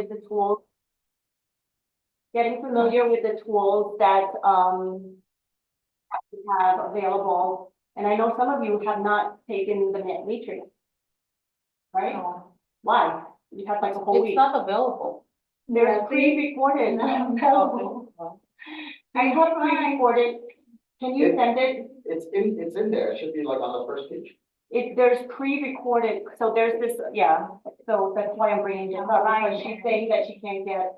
with the tools. Getting familiar with the tools that, we have available. And I know some of you have not taken the matrix, right? No, Why? You have like a whole it's week. not available. There's pre-recorded. I have pre-recorded. Can you send it? It's in there. It should be like on the first page. There's pre-recorded, so there's this, yeah, so that's why I'm bringing this up, because she's saying that she can't get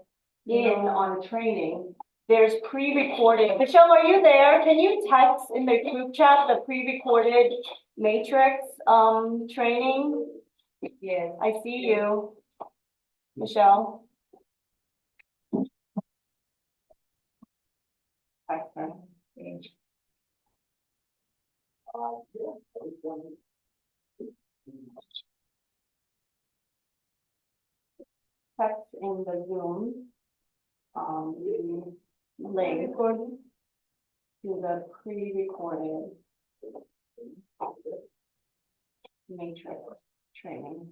in on training. There's pre-recorded. Michelle, are you there? Can you text in the group chat the pre-recorded matrix, training? Yes. I see you, Michelle. Text her. Text in the Zoom, the link to the pre-recorded matrix training.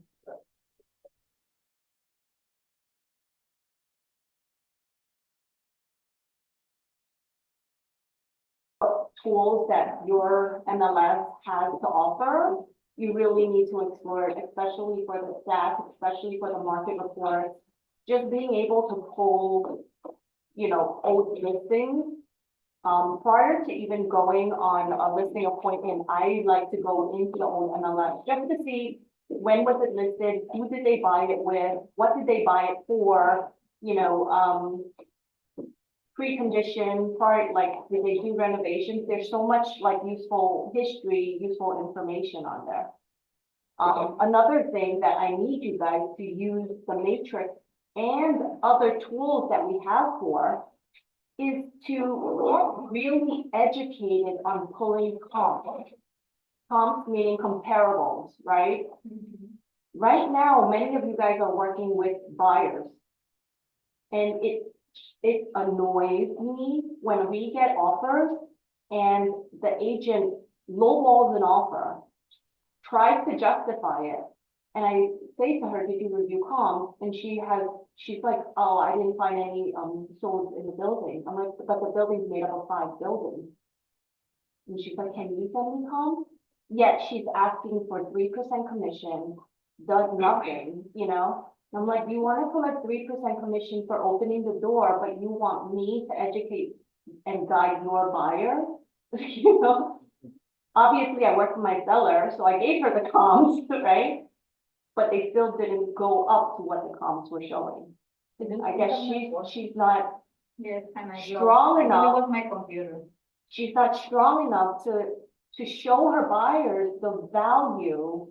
Tools that your MLS has to offer, you really need to explore it, especially for the staff, especially for the market reports. Just being able to pull, old listings. Prior to even going on a listing appointment, I like to go into the old MLS just to see when was it listed, who did they buy it with, what did they buy it for, precondition part, like did they do renovations? There's so much like useful history, useful information on there. Another thing that I need you guys to use the matrix and other tools that we have for is to get really educated on pulling comps. Comps meaning comparables, right? Mm-hmm. Right now, many of you guys are working with buyers. And it annoys me when we get offers and the agent lowballs an offer, tries to justify it. And I say to her, did you review comps? And she's like, oh, I didn't find any sold in the building. I'm like, but the building's made up of 5 buildings. And she's like, can you send me comps? Yet she's asking for 3% commission, does nothing, I'm like, you want to collect 3% commission for opening the door, but you want me to educate and guide your buyer? Obviously I work for my seller, so I gave her the comps, right? But they still didn't go up to what the comps were showing. I guess she's not strong enough. It was my computer. She's not strong enough to show her buyers the value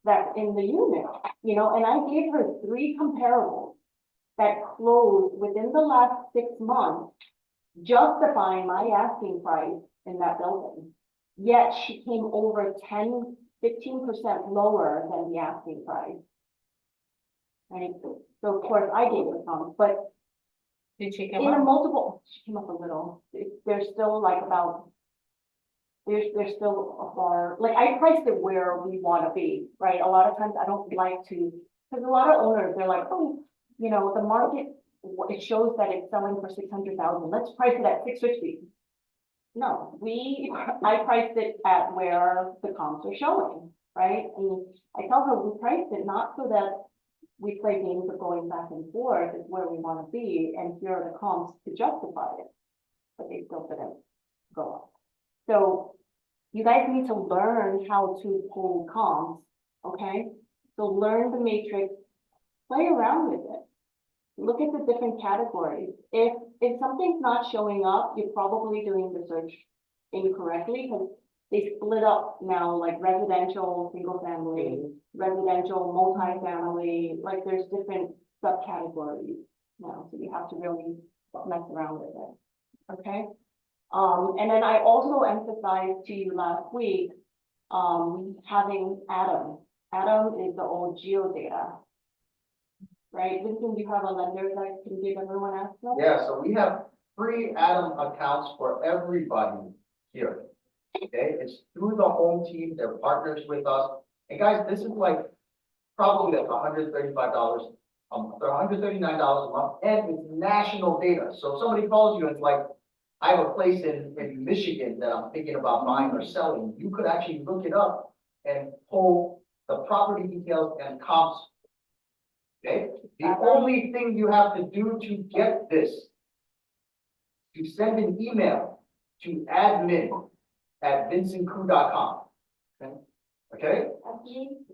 that's in the unit, and I gave her 3 comparables that closed within the last 6 months, justifying my asking price in that building. Yet she came over 10, 15% lower than the asking price. Right? So of course I gave her some, but did she in come a up? multiple, she came up a little. There's still like about there's still a bar, like I priced it where we want to be, right? A lot of times I don't like to, because a lot of owners, they're like, oh, the market, it shows that it's selling for 600,000. Let's price it at 650. No, I priced it at where the comps are showing, right? And I tell her we priced it not so that we play games of going back and forth. It's where we want to be, and here are the comps to justify it, but they still didn't go up. So you guys need to learn how to pull comps, okay? So learn the matrix, play around with it. Look at the different categories. If something's not showing up, you're probably doing the search incorrectly, because they split up now, like residential, single family, residential, multi-family, like there's different subcategories now, so you have to really mess around with it, okay? And then I also emphasized to you last week, having Adam. Adam is the old geodata, right? Vincent, you have a lender that can give everyone access? Yeah, so we have free Adam accounts for everybody here. Okay, it's through the home team. They're partners with us. And guys, this is like probably like $135 for $139 a month, and it's national data. So if somebody calls you and it's like, I have a place in Michigan that I'm thinking about buying or selling, you could actually look it up and pull the property details and comps. Okay, the only thing you have to do to get this, you send an email to admin@vincentcrew.com. Okay?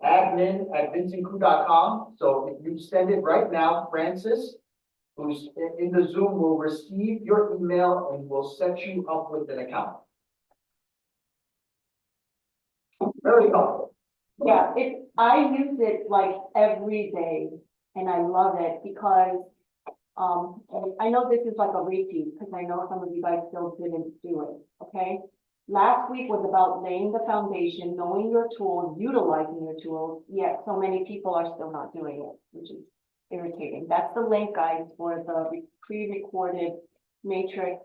Admin@vincentcrew.com. So if you send it right now, Francis, who's in the Zoom, will receive your email and will set you up with an account. Very helpful. Yeah, I use it like every day and I love it because, I know this is like a repeat because I know some of you guys still didn't do it, okay? Last week was about laying the foundation, knowing your tools, utilizing your tools, yet so many people are still not doing it, which is irritating. That's the link, guys, for the pre-recorded matrix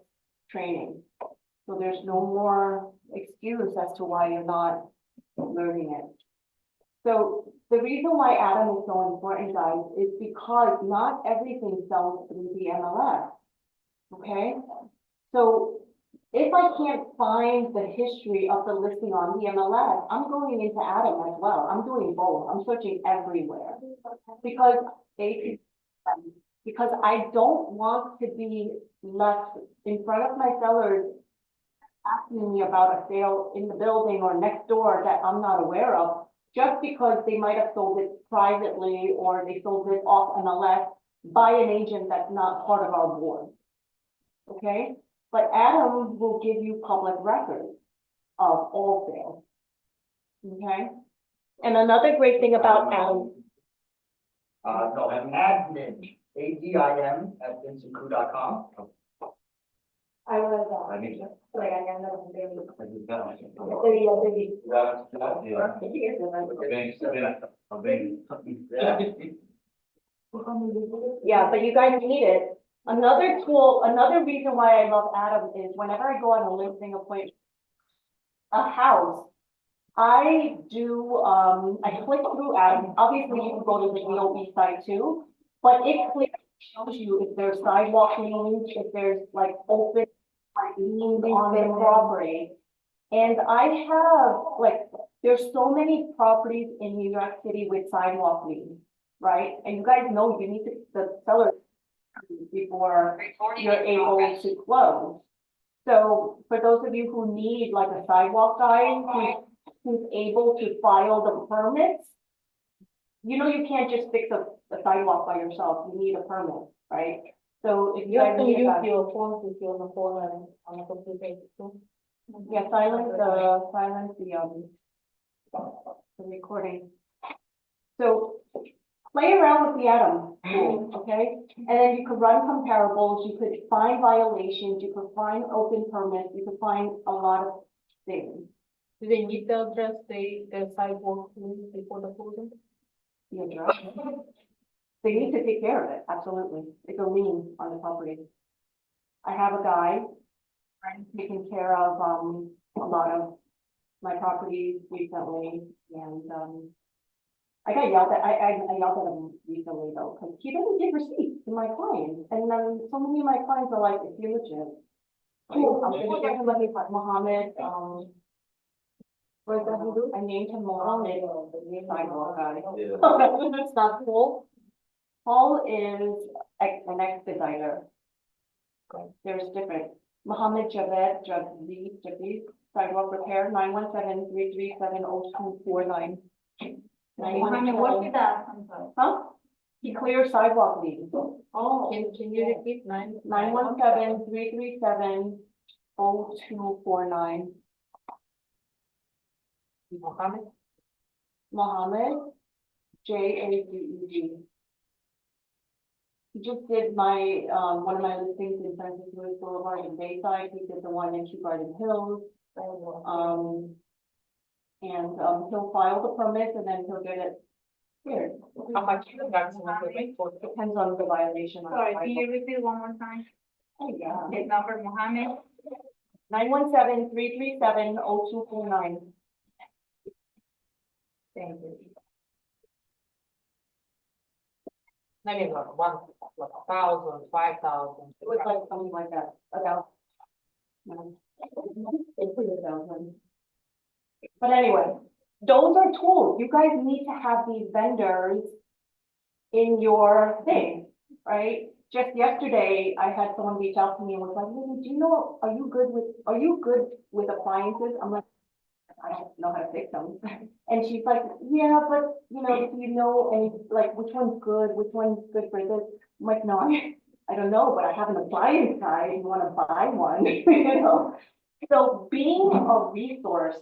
training. So there's no more excuse as to why you're not learning it. So the reason why Adam is so important, guys, is because not everything sells through the MLS. Okay? So if I can't find the history of the listing on the MLS, I'm going into Adam as well. I'm doing both. I'm searching everywhere. Because I don't want to be left in front of my sellers asking me about a sale in the building or next door that I'm not aware of, just because they might have sold it privately or they sold it off MLS by an agent that's not part of our board. Okay? But Adam will give you public records of all sales. Okay? And another great thing about Adam. No, admin, ADIM @vincentcrew.com. I was, I need that. like, I got another very, I just got it. Yeah, but you guys need it. Another tool, another reason why I love Adam is whenever I go on a listing appointment, a house, I do, I click through Adam. Obviously, you can go to the DOB site too, but it clearly shows you if there's sidewalk liens, if there's like open liens on the property. And I have, like, there's so many properties in New York City with sidewalk liens, right? And you guys know you need to, the seller before you're able to close. So for those of you who need like a sidewalk guy who's able to file the permits, you know, you can't just fix a sidewalk by yourself. You need a permit, right? So if you guys need a your phone to fill the form on the computer too. yeah, silence the recording. So play around with the Atom tool, okay? And then you could run comparables, you could find violations, you could find open permits, you could find a lot of things. Do they need to address the sidewalk before the closing? The address. They need to take care of it, absolutely. It's a lien on the property. I have a guy taking care of a lot of my properties recently, and I got yelled at. I yelled at him recently though, because he doesn't give receipts to my clients, and so many of my clients are like, "If you're legit." I'm gonna give him like Mohammed. What does he do? I named him Mohammed, the sidewalk guy. It's not Paul. Paul is an expediter. There's different. Mohammed Javed, sidewalk repair, 917-337-0249. Mohammed, what did that? I'm sorry. Huh? He clears sidewalk leaks. Oh. Can you repeat 917-337-0249. Mohammed? Mohammed, Javed. He just did my, one of my listings in Francis Lewis Boulevard in Bayside. He did the one in Kew Garden Hills. He'll file the permit and then he'll get it cleared. How much is the maximum limit for? Depends on the violation. Sorry, can you repeat one more time? Oh, yeah. His number, Mohammed? 917-337-0249. Thank you. maybe not one, like 1,000, 5,000. It was like something like that, about. It's pretty thousand. But anyway, those are tools. You guys need to have these vendors in your thing, right? Just yesterday, I had someone reach out to me and was like, "Lily, do you know, are you good with appliances?" I'm like, I don't know how to fix them. And she's like, "Yeah, but you know, do you know, and like, which one's good for this?" I'm like, "No, I don't know, but I have an appliance guy, you wanna buy one," you know? So being a resource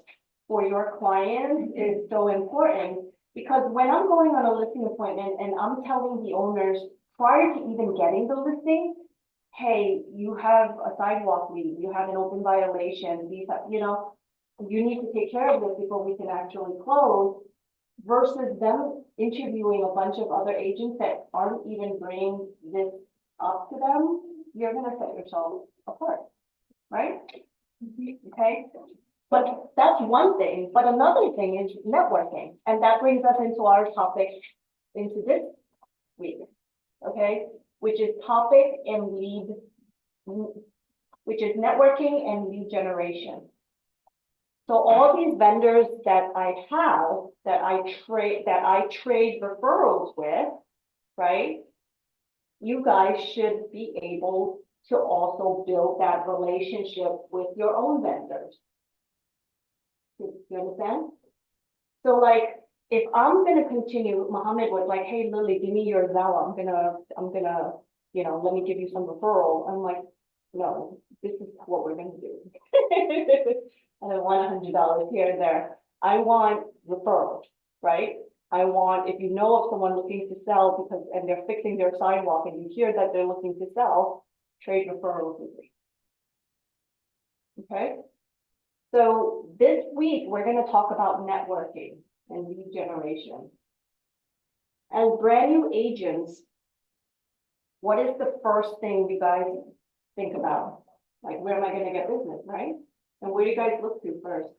for your clients is so important, because when I'm going on a listing appointment and I'm telling the owners prior to even getting the listing, hey, you have a sidewalk leak, you have an open violation, these, you know, you need to take care of this before we can actually close, versus them interviewing a bunch of other agents that aren't even bringing this up to them, you're gonna set yourself apart, right? Okay, but that's one thing, but another thing is networking, and that brings us into our topic into this week, okay? Which is topic and lead, which is networking and lead generation. So all these vendors that I have, that I trade referrals with, right? You guys should be able to also build that relationship with your own vendors. You understand? So like, if I'm gonna continue, Mohammed was like, "Hey, Lily, give me your Zelle. I'm gonna, you know, let me give you some referral." I'm like, "No, this is what we're gonna do." I don't want $100 here and there. I want referrals, right? I want, if you know of someone looking to sell because, and they're fixing their sidewalk and you hear that they're looking to sell, trade referrals with me. Okay? So this week, we're gonna talk about networking and lead generation. As brand new agents, what is the first thing you guys think about? Like, where am I gonna get business, right? And where do you guys look to first?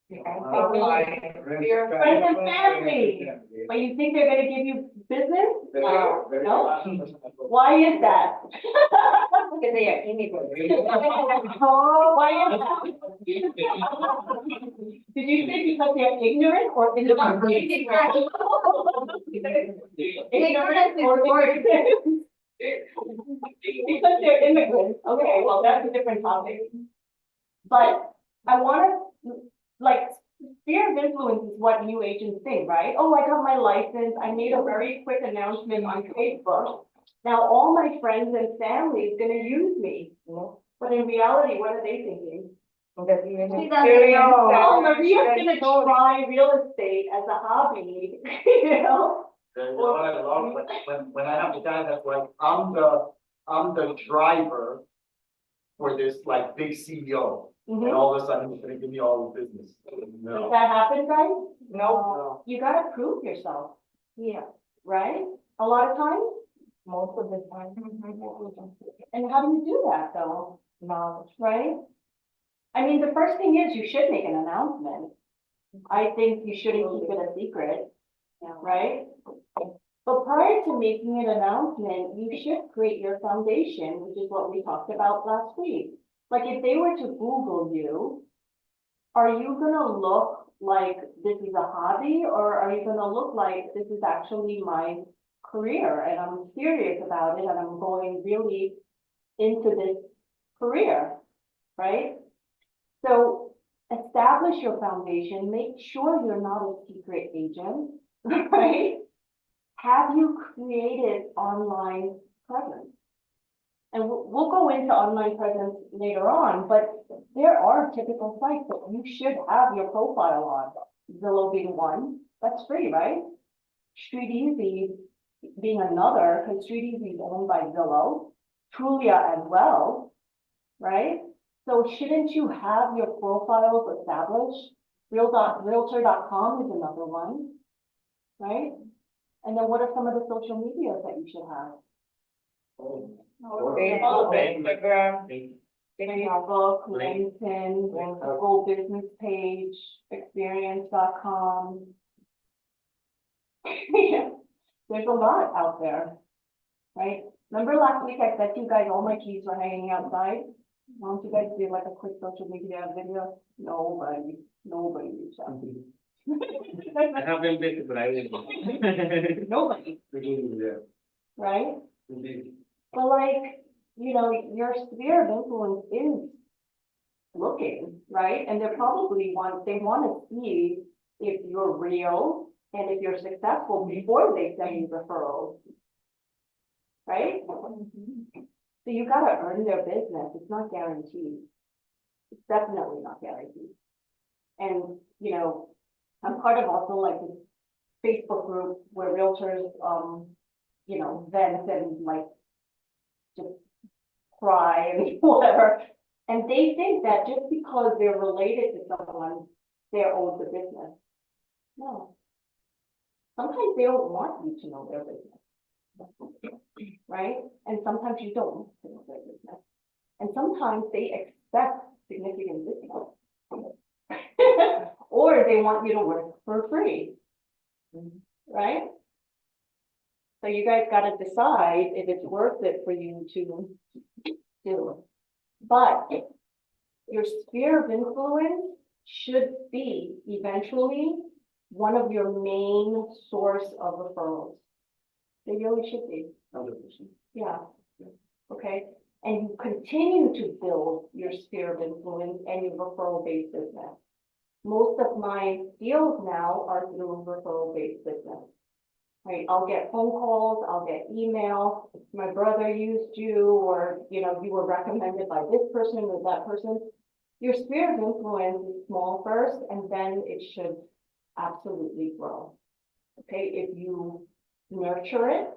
Your friends and family. But you think they're gonna give you business? No? Why is that? Because they are immigrants. Oh, why is that? Did you say because they're ignorant or ignorant? Ignorant or ignorant? Because they're immigrants. Okay, well, that's a different topic. But I wanna, like, sphere of influence is what new agents think, right? Oh, I got my license. I made a very quick announcement on Facebook. Now all my friends and family is gonna use me. But in reality, what are they thinking? Oh, Maria's gonna try real estate as a hobby, you know? When I have a guy that's like, I'm the driver for this like big CEO, and all of a sudden he's gonna give me all the business. Does that happen, guys? No, You gotta prove yourself. Yeah. Right? A lot of times? most of the time. And how do you do that though? Knowledge. Right? I mean, the first thing is you should make an announcement. I think you shouldn't keep it a secret, right? But prior to making an announcement, you should create your foundation, which is what we talked about last week. Like if they were to Google you, are you gonna look like this is a hobby, or are you gonna look like this is actually my career and I'm serious about it and I'm going really into this career, right? So establish your foundation, make sure you're not a secret agent, right? Have you created online presence? And we'll go into online presence later on, but there are typical sites that you should have your profile on. Zillow being one, that's free, right? StreetEasy being another, because StreetEasy is owned by Zillow, Trulia as well, right? So shouldn't you have your profiles established? Realtor.com is another one, right? And then what are some of the social medias that you should have? Facebook, LinkedIn, Google business page, experience.com. Yeah. There's a lot out there, right? Remember last week I said to you guys, all my keys were hanging outside? Why don't you guys do like a quick social media video? Nobody reached out to me. I have been busy, but I will. Nobody, Yeah. right? Indeed. But like, your sphere of influence is looking, right? And they're probably they want to see if you're real and if you're successful before they send you referrals. Right? So you gotta earn their business. It's not guaranteed. It's definitely not guaranteed. And, I'm part of also like this Facebook group where realtors, vent and like just cry and whatever. And they think that just because they're related to someone, they're owed the business. No. Sometimes they don't want you to know their business. Right? And sometimes you don't want to know their business. And sometimes they expect significant discount. Or they want you to work for free. Right? So you guys gotta decide if it's worth it for you to do. But your sphere of influence should be eventually one of your main source of referrals. They really should be. 100%. Yeah. Okay. And you continue to build your sphere of influence and your referral-based business. Most of my deals now are through referral-based business. Right? I'll get phone calls, I'll get email. My brother used you, or you were recommended by this person or that person. Your sphere of influence is small first, and then it should absolutely grow. Okay, if you nurture it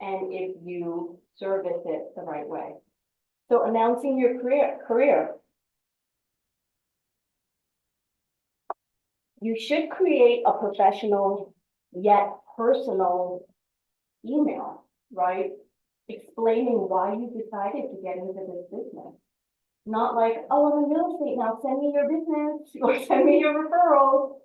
and if you service it the right way. So announcing your career. You should create a professional yet personal email, right? Explaining why you decided to get into this business. Not like, oh, I'm in real estate now, send me your business or send me your referrals.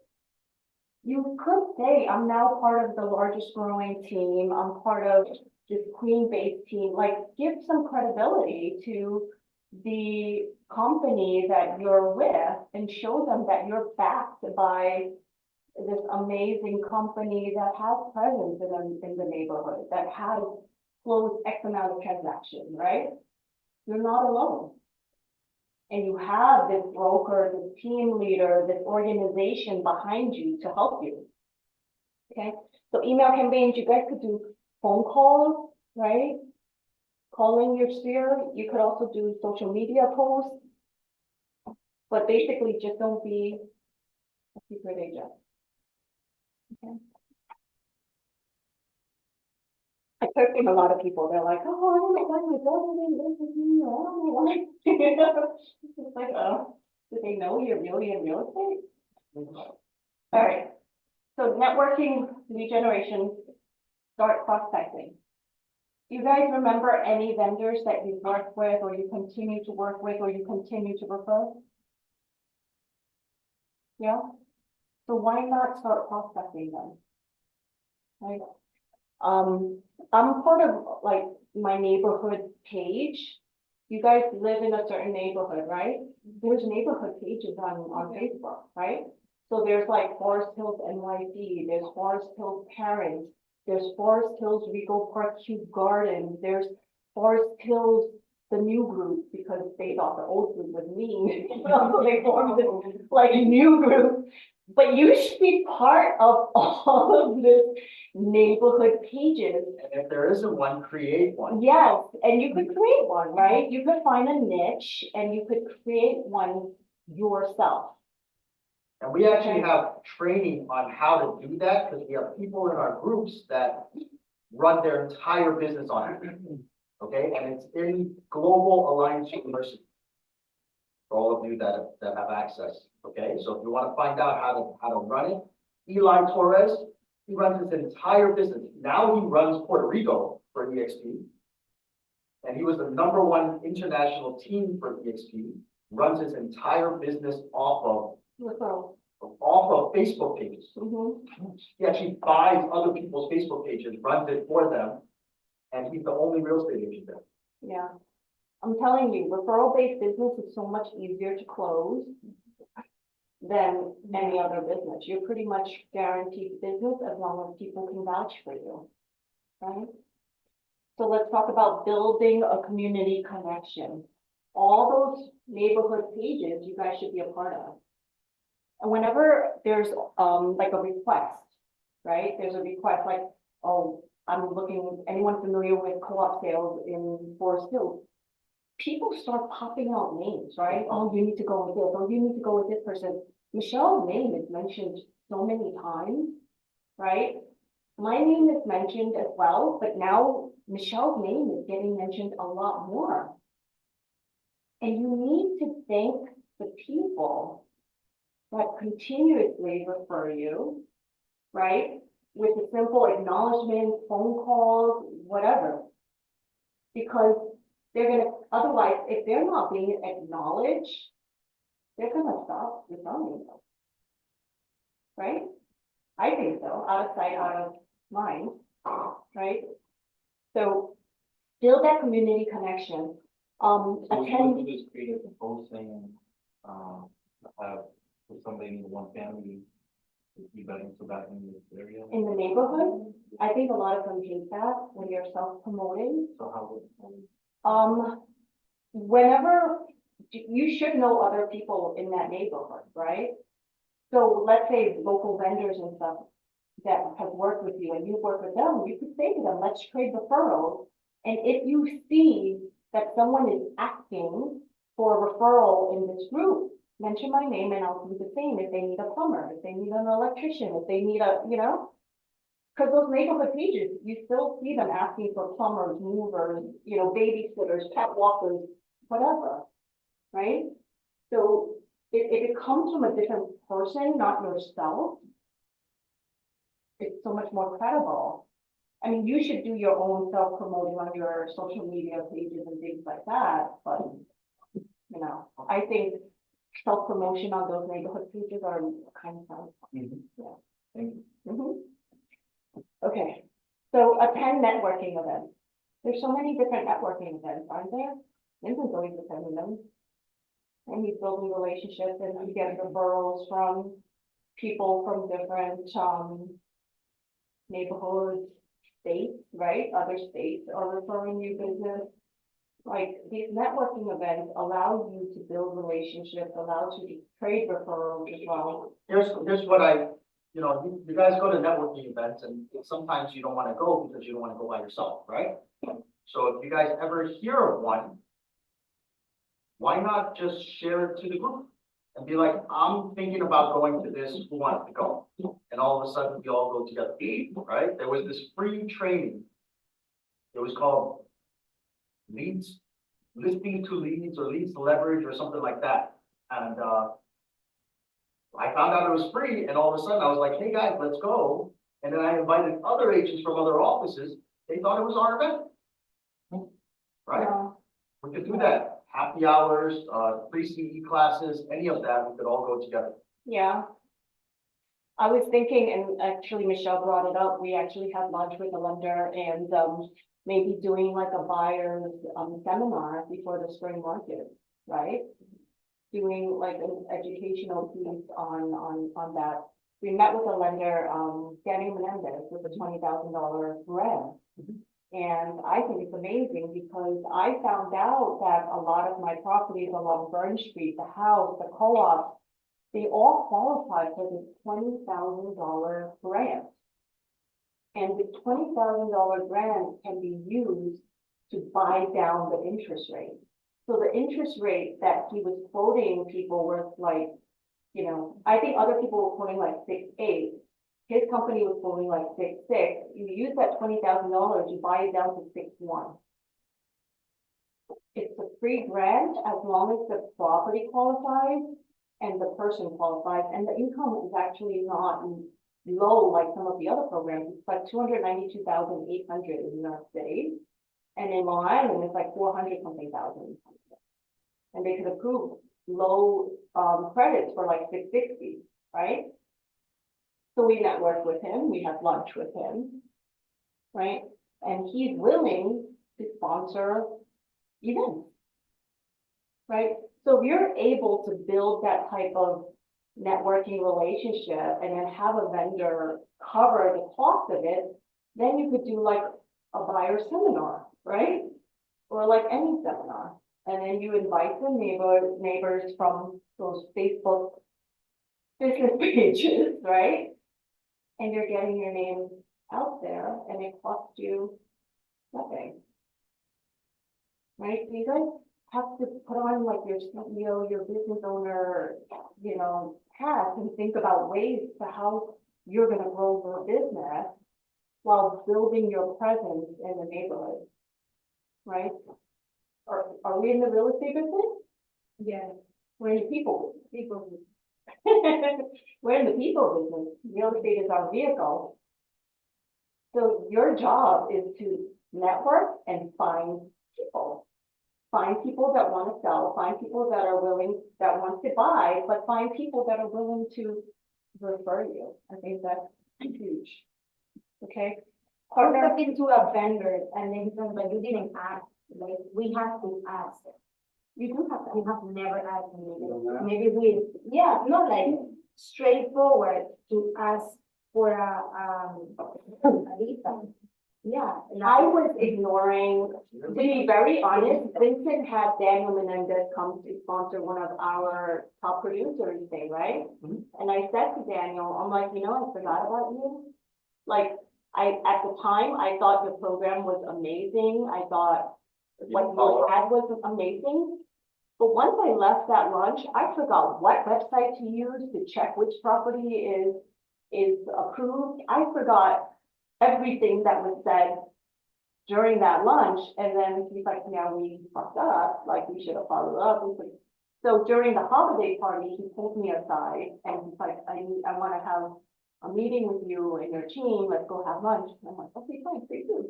You could say, I'm now part of the largest growing team. I'm part of this queen-based team. Like, give some credibility to the company that you're with and show them that you're backed by this amazing company that has presence in the neighborhood, that has closed X amount of transactions, right? You're not alone. And you have this broker, this team leader, this organization behind you to help you. Okay, so email campaigns, you guys could do phone calls, right? Calling your sphere. You could also do social media posts. But basically, just don't be a secret agent. Okay. I've heard from a lot of people, they're like, oh, I don't know why my brother didn't live with me, or I don't know why. It's like, oh, do they know you're really in real estate? All right, so networking, lead generation, start prospecting. Do you guys remember any vendors that you've worked with, or you continue to work with, or you continue to refer? Yeah? So why not start prospecting then? Right? I'm part of like my neighborhood page. You guys live in a certain neighborhood, right? There's neighborhood pages on Facebook, right? So there's like Forest Hills NYC, there's Forest Hills Parents, there's Forest Hills Regal Park Kew Gardens, there's Forest Hills, the new group, because they thought the old group was mean. So they formed this like new group. But you should be part of all of this neighborhood pages. And if there isn't one, create one. Yes, and you could create one, right? You could find a niche and you could create one yourself. And we actually have training on how to do that, because we have people in our groups that run their entire business on it. Okay, and it's in Global Alliance University. For all of you that have access, okay? So if you want to find out how to run it, Eli Torres, he runs his entire business. Now he runs Puerto Rico for EXP. And he was the #1 international team for EXP, runs his entire business off of Referral. off of Facebook pages. Mhm. He actually buys other people's Facebook pages, runs it for them, and he's the only real estate agent there. Yeah. I'm telling you, referral-based business is so much easier to close than any other business. You're pretty much guaranteed business as long as people can vouch for you, right? So let's talk about building a community connection. All those neighborhood pages, you guys should be a part of. And whenever there's, like a request, right? There's a request like, oh, I'm looking, anyone familiar with co-op sales in Forest Hills? People start popping out names, right? Oh, you need to go with this, oh, you need to go with this person. Michelle's name is mentioned so many times, right? My name is mentioned as well, but now Michelle's name is getting mentioned a lot more. And you need to thank the people that continuously refer you, right? With a simple acknowledgement, phone calls, whatever. Because they're gonna, otherwise, if they're not being acknowledged, they're gonna stop referring you. Right? I think so, out of sight, out of mind, right? So build that community connection. So we Attend, would just create a post saying, have, if somebody in one family, would be betting so that in this area. in the neighborhood, I think a lot of them hate that when you're self-promoting. So how would, Whenever, you should know other people in that neighborhood, right? So let's say local vendors and stuff that have worked with you and you work with them, you could say to them, let's trade referrals. And if you see that someone is asking for a referral in this group, mention my name and I'll do the same if they need a plumber, if they need an electrician, if they need a, you know? Because those neighborhood pages, you still see them asking for plumbers, movers, you know, babysitters, pet walkers, whatever, right? So if it comes from a different person, not yourself, it's so much more credible. I mean, you should do your own self-promoting on your social media pages and things like that, but, you know, I think self-promotion on those neighborhood pages are kind of fun. Thank you. Mhm. Okay, so attend networking events. There's so many different networking events, aren't there? Lincoln's always attending them. And he's building relationships and he gets referrals from people from different, neighborhoods, states, right? Other states are referring you business. Like, these networking events allow you to build relationships, allows you to trade referrals as well. Here's what I, you guys go to networking events and sometimes you don't want to go because you don't want to go by yourself, right? So if you guys ever hear of one, why not just share it to the group? And be like, I'm thinking about going to this, who wants to go? And all of a sudden, we all go together, right? There was this free training. It was called listening to leads or leads to leverage or something like that. And I found out it was free, and all of a sudden I was like, hey guys, let's go. And then I invited other agents from other offices. They thought it was our event. Right? We could do that. Happy hours, free CE classes, any of that, we could all go together. Yeah. I was thinking, and actually Michelle brought it up, we actually had lunch with a lender and maybe doing like a buyer's seminar before the spring market, right? Doing like an educational piece on that. We met with a lender, Danny Menendez, with a $20,000 grant. And I think it's amazing because I found out that a lot of my properties along Burn Street, the house, the co-op, they all qualify for this $20,000 grant. And the $20,000 grant can be used to buy down the interest rate. So the interest rate that he was quoting people was like, I think other people were quoting like 6.8. His company was quoting like 6.6. You use that $20,000, you buy it down to 6.1. It's a free grant as long as the property qualifies and the person qualifies, and the income is actually not low like some of the other programs. It's like $292,800 in New York City, and in Long Island it's like 400 something thousand. And they could approve low credits for like 660. right? So we network with him, we have lunch with him, right? And he's willing to sponsor events. Right? So if you're able to build that type of networking relationship and then have a vendor cover the cost of it, then you could do like a buyer seminar, right? Or like any seminar. And then you invite the neighbors from those Facebook business pages, right? And you're getting your name out there and it costs you nothing. Right? So you guys have to put on like your CEO, your business owner, hat and think about ways to how you're gonna grow your business while building your presence in the neighborhood. Right? Are we in the real estate business? Yeah, We're in the people business. We're in the people business. Real estate is our vehicle. So your job is to network and find people. Find people that want to sell, find people that are willing, that want to buy, but find people that are willing to refer you. I think that's huge. Okay? Or talking to a vendor and then he's like, you didn't ask, like, we have to ask. You do have You that. have never asked me. don't ask? Maybe not like straightforward to ask for a refund. Yeah. I was ignoring, to be very honest, Vincent had Daniel Menendez come to sponsor one of our top producers thing, right? Mhm. And I said to Daniel, I'm like, I forgot about you. Like, at the time, I thought your program was amazing. I thought what you had was amazing. But once I left that lunch, I forgot what website to use to check which property is approved. I forgot everything that was said during that lunch. And then he's like, yeah, we fucked up, like we should have followed up. So during the holiday party, he pulled me aside and he's like, I want to have a meeting with you and your team. Let's go have lunch. And I'm like, okay, fine, free food.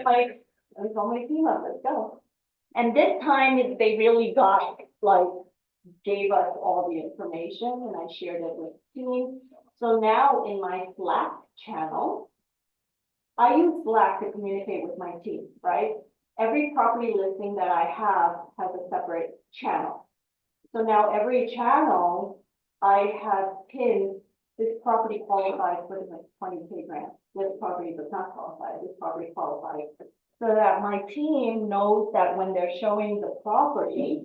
Like, there's so many team up, let's go. And this time they really gave us all the information and I shared it with the team. So now in my Slack channel, I use Slack to communicate with my team, right? Every property listing that I have has a separate channel. So now every channel, I have pinned, this property qualifies for the 20K grant. This property does not qualify, this property qualifies. So that my team knows that when they're showing the property,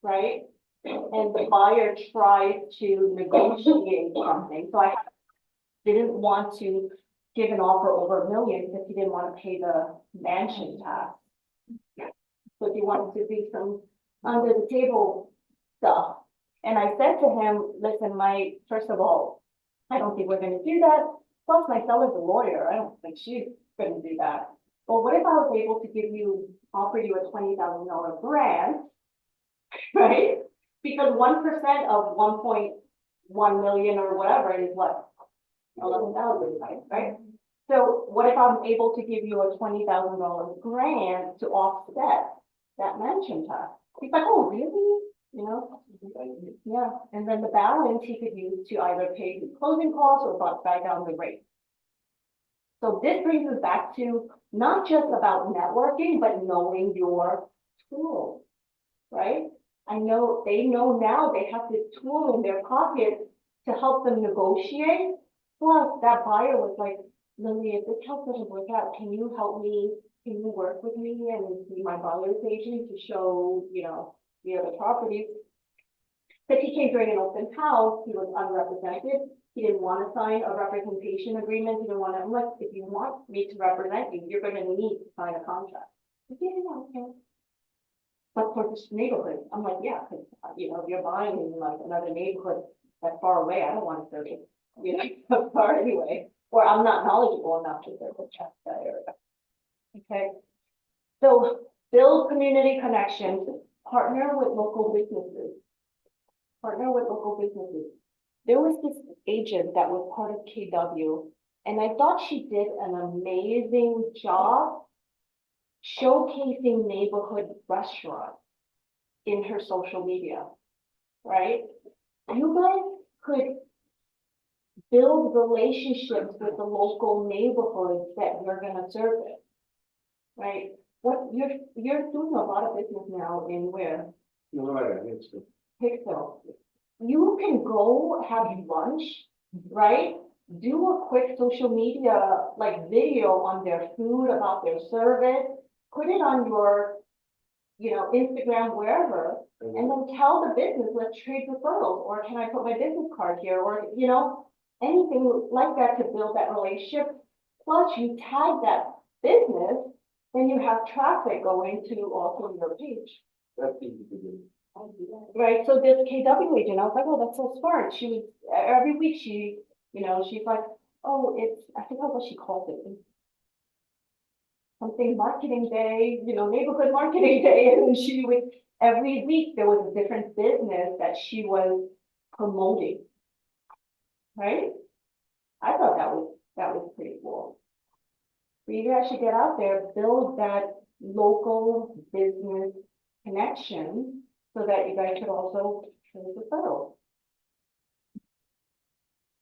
right? And the buyer tries to negotiate something, so I didn't want to give an offer over $1 million because he didn't want to pay the mansion tax. So he wanted to do some under the table stuff. And I said to him, listen, first of all, I don't think we're gonna do that. Plus my seller's a lawyer. I don't think she's gonna do that. Well, what if I was able to offer you a $20,000 grant, right? Because 1% of 1.1 million or whatever is what? 11,000, right? So what if I'm able to give you a $20,000 grant to offset that mansion tax? He's like, oh, really? Yeah, and then the balance he could use to either pay the closing costs or buy down the rate. So this brings us back to not just about networking, but knowing your tool, right? They know now they have this tool in their pocket to help them negotiate. Plus, that buyer was like, Lily, if this house doesn't work out, can you help me? Can you work with me and be my buyer's agent to show, the other properties? Because he came during an open house, he was unrepresented. He didn't want to sign a representation agreement. He didn't want to, unless if you want me to represent you, you're going to need to sign a contract. Okay. But for this neighborhood, I'm like, yeah, because, if you're buying in like another neighborhood that's far away, I don't want to serve it, so far anyway. Or I'm not knowledgeable enough to serve that area. Okay. So build community connections, partner with local businesses. Partner with local businesses. There was this agent that was part of KW, and I thought she did an amazing job showcasing neighborhood restaurants in her social media, right? You guys could build relationships with the local neighborhoods that you're gonna service. Right? What, you're doing a lot of business now in where? Hicksville. You can go have lunch, right? Do a quick social media, like video on their food, about their service, put it on your, Instagram, wherever, and then tell the business, let's trade referrals, or can I put my business card here, or, anything like that to build that relationship. Plus you tag that business, then you have traffic going to also your page. That's easy to do. Right, so this KW agent, I was like, oh, that's so smart. She was, every week she's like, oh, I forgot what she called it. Something marketing day, neighborhood marketing day, and she would, every week there was a different business that she was promoting. Right? I thought that was pretty cool. So you guys should get out there, build that local business connection so that you guys could also trade referrals.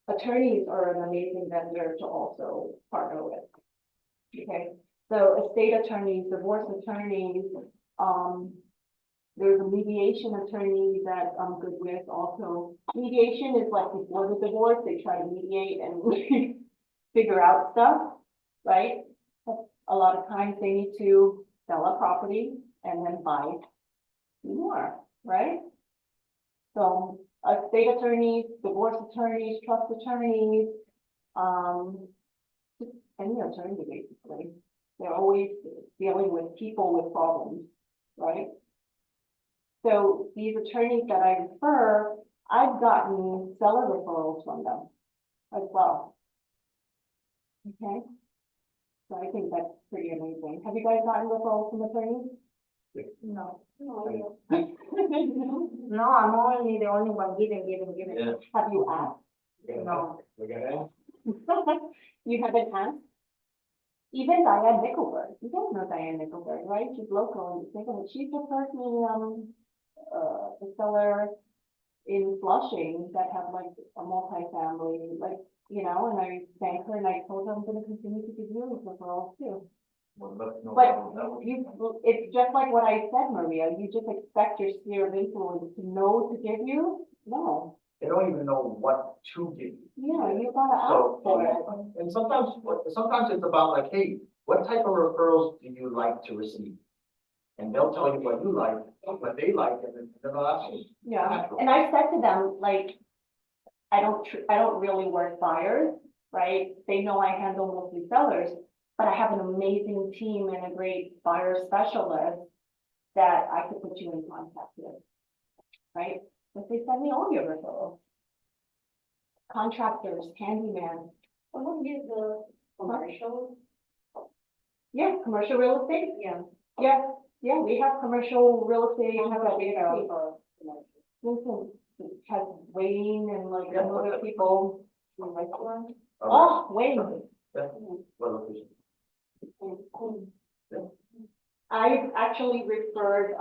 Attorneys are an amazing vendor to also partner with. Okay, so estate attorneys, divorce attorneys, there's a mediation attorney that I'm good with also. Mediation is like before the divorce, they try to mediate and figure out stuff, right? A lot of times they need to sell a property and then buy more, right? So estate attorneys, divorce attorneys, trust attorneys, just any attorney basically. They're always dealing with people with problems, right? So these attorneys that I refer, I've gotten seller referrals from them as well. Okay? So I think that's pretty amazing. Have you guys gotten referrals from attorneys? No. No, I'm only the only one giving. Yeah. Have you asked? No. You haven't asked? Even Diane Nickelberg, you don't know Diane Nickelberg, right? She's local in Nickelberg. She referred me, the seller in Flushing that have like a multifamily, like, and I thanked her and I told her I'm gonna continue to give you referrals too. Well, that's no But problem. That would- it's just like what I said, Maria, you just expect your sphere of influence to know to give you? No, They don't even know what to give you. you gotta ask So, for it. and sometimes it's about like, hey, what type of referrals do you like to receive? And they'll tell you what you like, what they like, and then they'll ask you. Yeah, and I said to them, like, I don't really work buyers, right? They know I handle mostly sellers, but I have an amazing team and a great buyer specialist that I could put you in contact with, right? But they send me all your referrals. Contractors, handyman. Someone use the commercial? Yeah, commercial real estate. Yeah, we have commercial real estate. Listen, has Wayne and like some other people. Oh, Wayne. Well, I actually referred,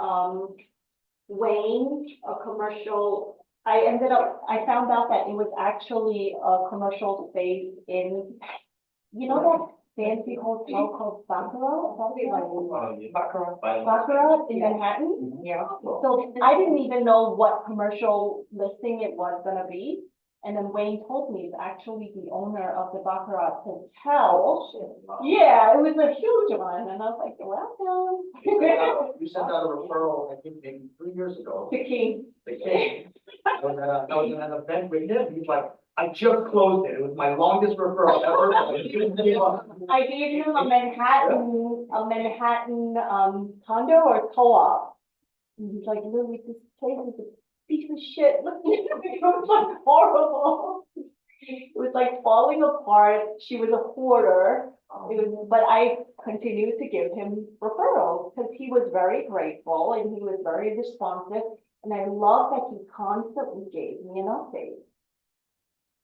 Wayne, a commercial, I found out that it was actually a commercial space in, that fancy hotel called Baccarat? Yeah. Baccarat. Baccarat in Manhattan? Yeah. So I didn't even know what commercial listing it was gonna be. And then Wayne told me it's actually the owner of the Baccarat Hotel. Yeah, it was a huge one, and I was like, welcome. You sent out a referral, I think maybe 3 years ago. The king. The king. I was at an event with him, he's like, I just closed it, it was my longest referral ever. I gave him a Manhattan, condo or co-op. And he's like, Lily, this place is a piece of shit. It was like horrible. It was like falling apart. She was a hoarder. But I continued to give him referrals because he was very grateful and he was very responsive. And I love that he constantly gave me an update.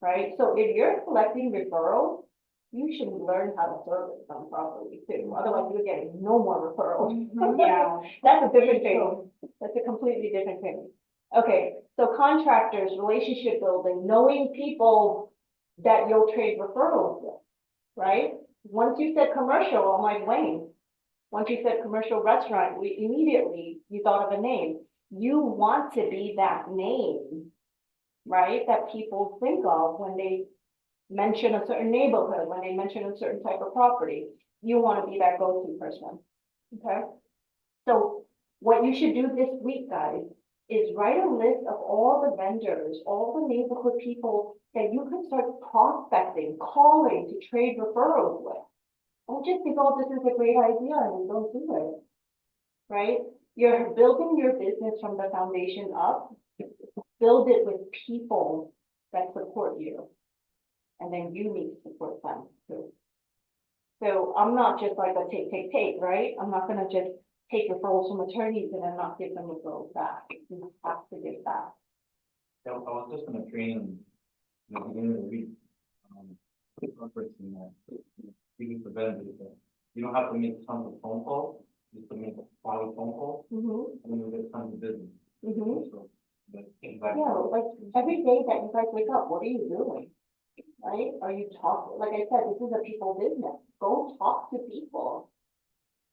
Right? So if you're collecting referrals, you should learn how to service them properly too. Otherwise, you're getting no more referrals. Yeah. That's a different thing. That's a completely different thing. Okay, so contractors, relationship building, knowing people that you'll trade referrals with, right? Once you said commercial, I'm like, Wayne. Once you said commercial restaurant, we immediately, you thought of a name. You want to be that name, right? That people think of when they mention a certain neighborhood, when they mention a certain type of property. You want to be that go-to person, okay? So what you should do this week, guys, is write a list of all the vendors, all the neighborhood people that you can start prospecting, calling to trade referrals with. Don't just think, oh, this is a great idea, and don't do it. Right? You're building your business from the foundation up. Build it with people that support you. And then you need to support them too. So I'm not just like a take, right? I'm not gonna just take referrals from attorneys and then not give them referrals back. You have to give back. I was just in a training in the beginning of the week. Referencing that, speaking to vendors, that you don't have to make tons of phone calls, just to make a quality phone call, Mm-hmm, and you'll get tons of business. mm-hmm. So, but exactly. Yeah, like every day that you guys wake up, what are you doing? Right? Are you talking, like I said, this is a people business. Go talk to people.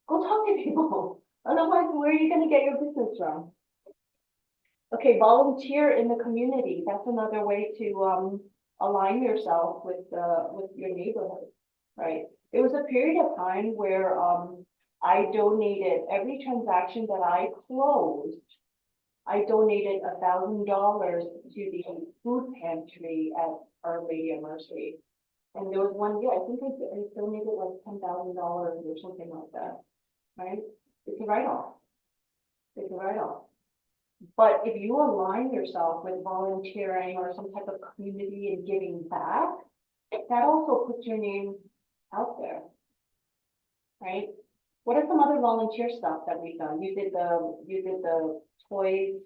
Go talk to people. Otherwise, where are you gonna get your business from? Okay, volunteer in the community. That's another way to align yourself with your neighborhood, right? There was a period of time where I donated every transaction that I closed. I donated $1,000 to the food pantry at Our Lady of Mercy. And there was one year, I think I donated like $10,000 or something like that, right? It's a write-off. It's a write-off. But if you align yourself with volunteering or some type of community and giving back, that also puts your name out there, right? What are some other volunteer stuff that we've done? You did the toys,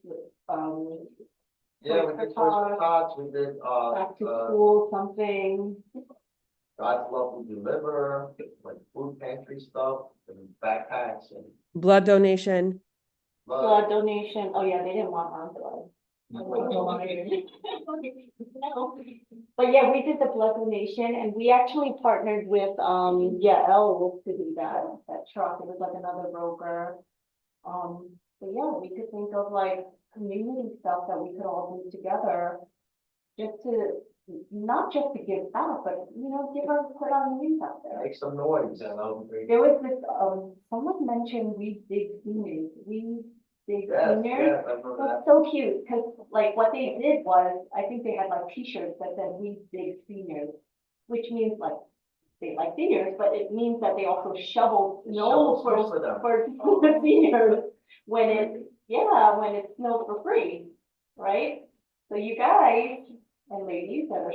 Yeah, we Toys for did Toys for Tots, we did, back to school, something. God's Love Will Deliver, like food pantry stuff, and backpacks and. Blood donation. Blood donation. Oh yeah, they didn't want our blood. But yeah, we did the blood donation and we actually partnered with, Yael to do that truck. It was like another broker. But yeah, we could think of like community stuff that we could all do together. Just to, not just to give back, but give our, put our names out there. Make some noise. Yeah, that was great. There was this, someone mentioned We Dig Seniors, We Dig Yes, Seniors. yes, I remember That's that. so cute, because like what they did was, I think they had like t-shirts that said We Dig Seniors, which means like, they like seniors, but it means that they also shovel snow Shovel snow for them. for the seniors when when it snows for free, right? So you guys and ladies that are,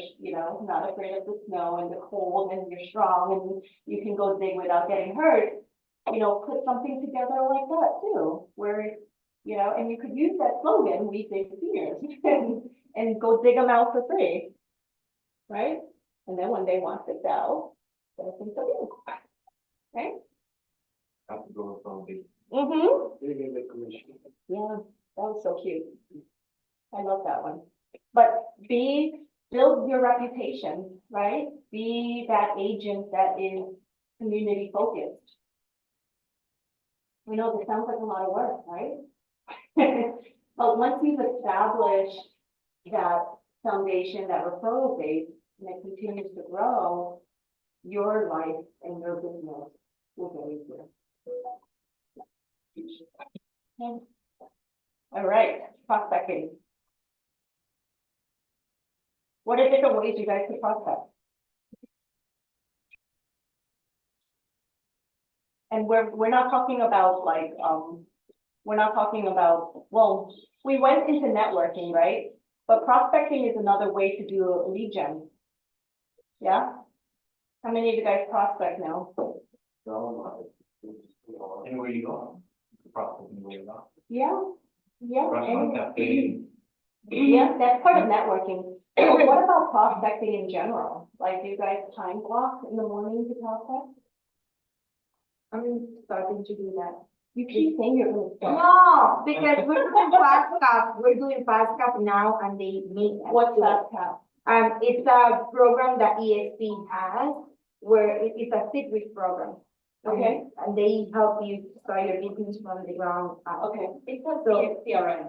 not afraid of the snow and the cold and you're strong and you can go dig without getting hurt, put something together like that too, where, and you could use that slogan, We Dig Seniors, and go dig them out for free, right? And then when they want to sell, they'll think so too, right? Have to go with something. Mm-hmm. Yeah, that was so cute. I love that one. But build your reputation, right? Be that agent that is community focused. We know this sounds like a lot of work, right? But once you've established that foundation, that referral base, and it continues to grow, your life and your business will get easier. Okay. All right, prospecting. What are different ways you guys could prospect? And we're not talking about like, we're not talking about, well, we went into networking, right? But prospecting is another way to do a lead gen. Yeah? How many of you guys prospect now? Anywhere you go, probably anywhere you go. Yeah, yeah. Restaurant, cafe. Yeah, that's part of networking. But what about prospecting in general? Like, do you guys time block in the morning to prospect? I'm starting to do that. You keep saying you're gonna start. No, because we're doing FASTCAP now and they make us What's do it. that cap? It's a program that ESP has where it's a citrus program. Okay. And they help you start your business from the ground up. Okay, It's a So- CRM.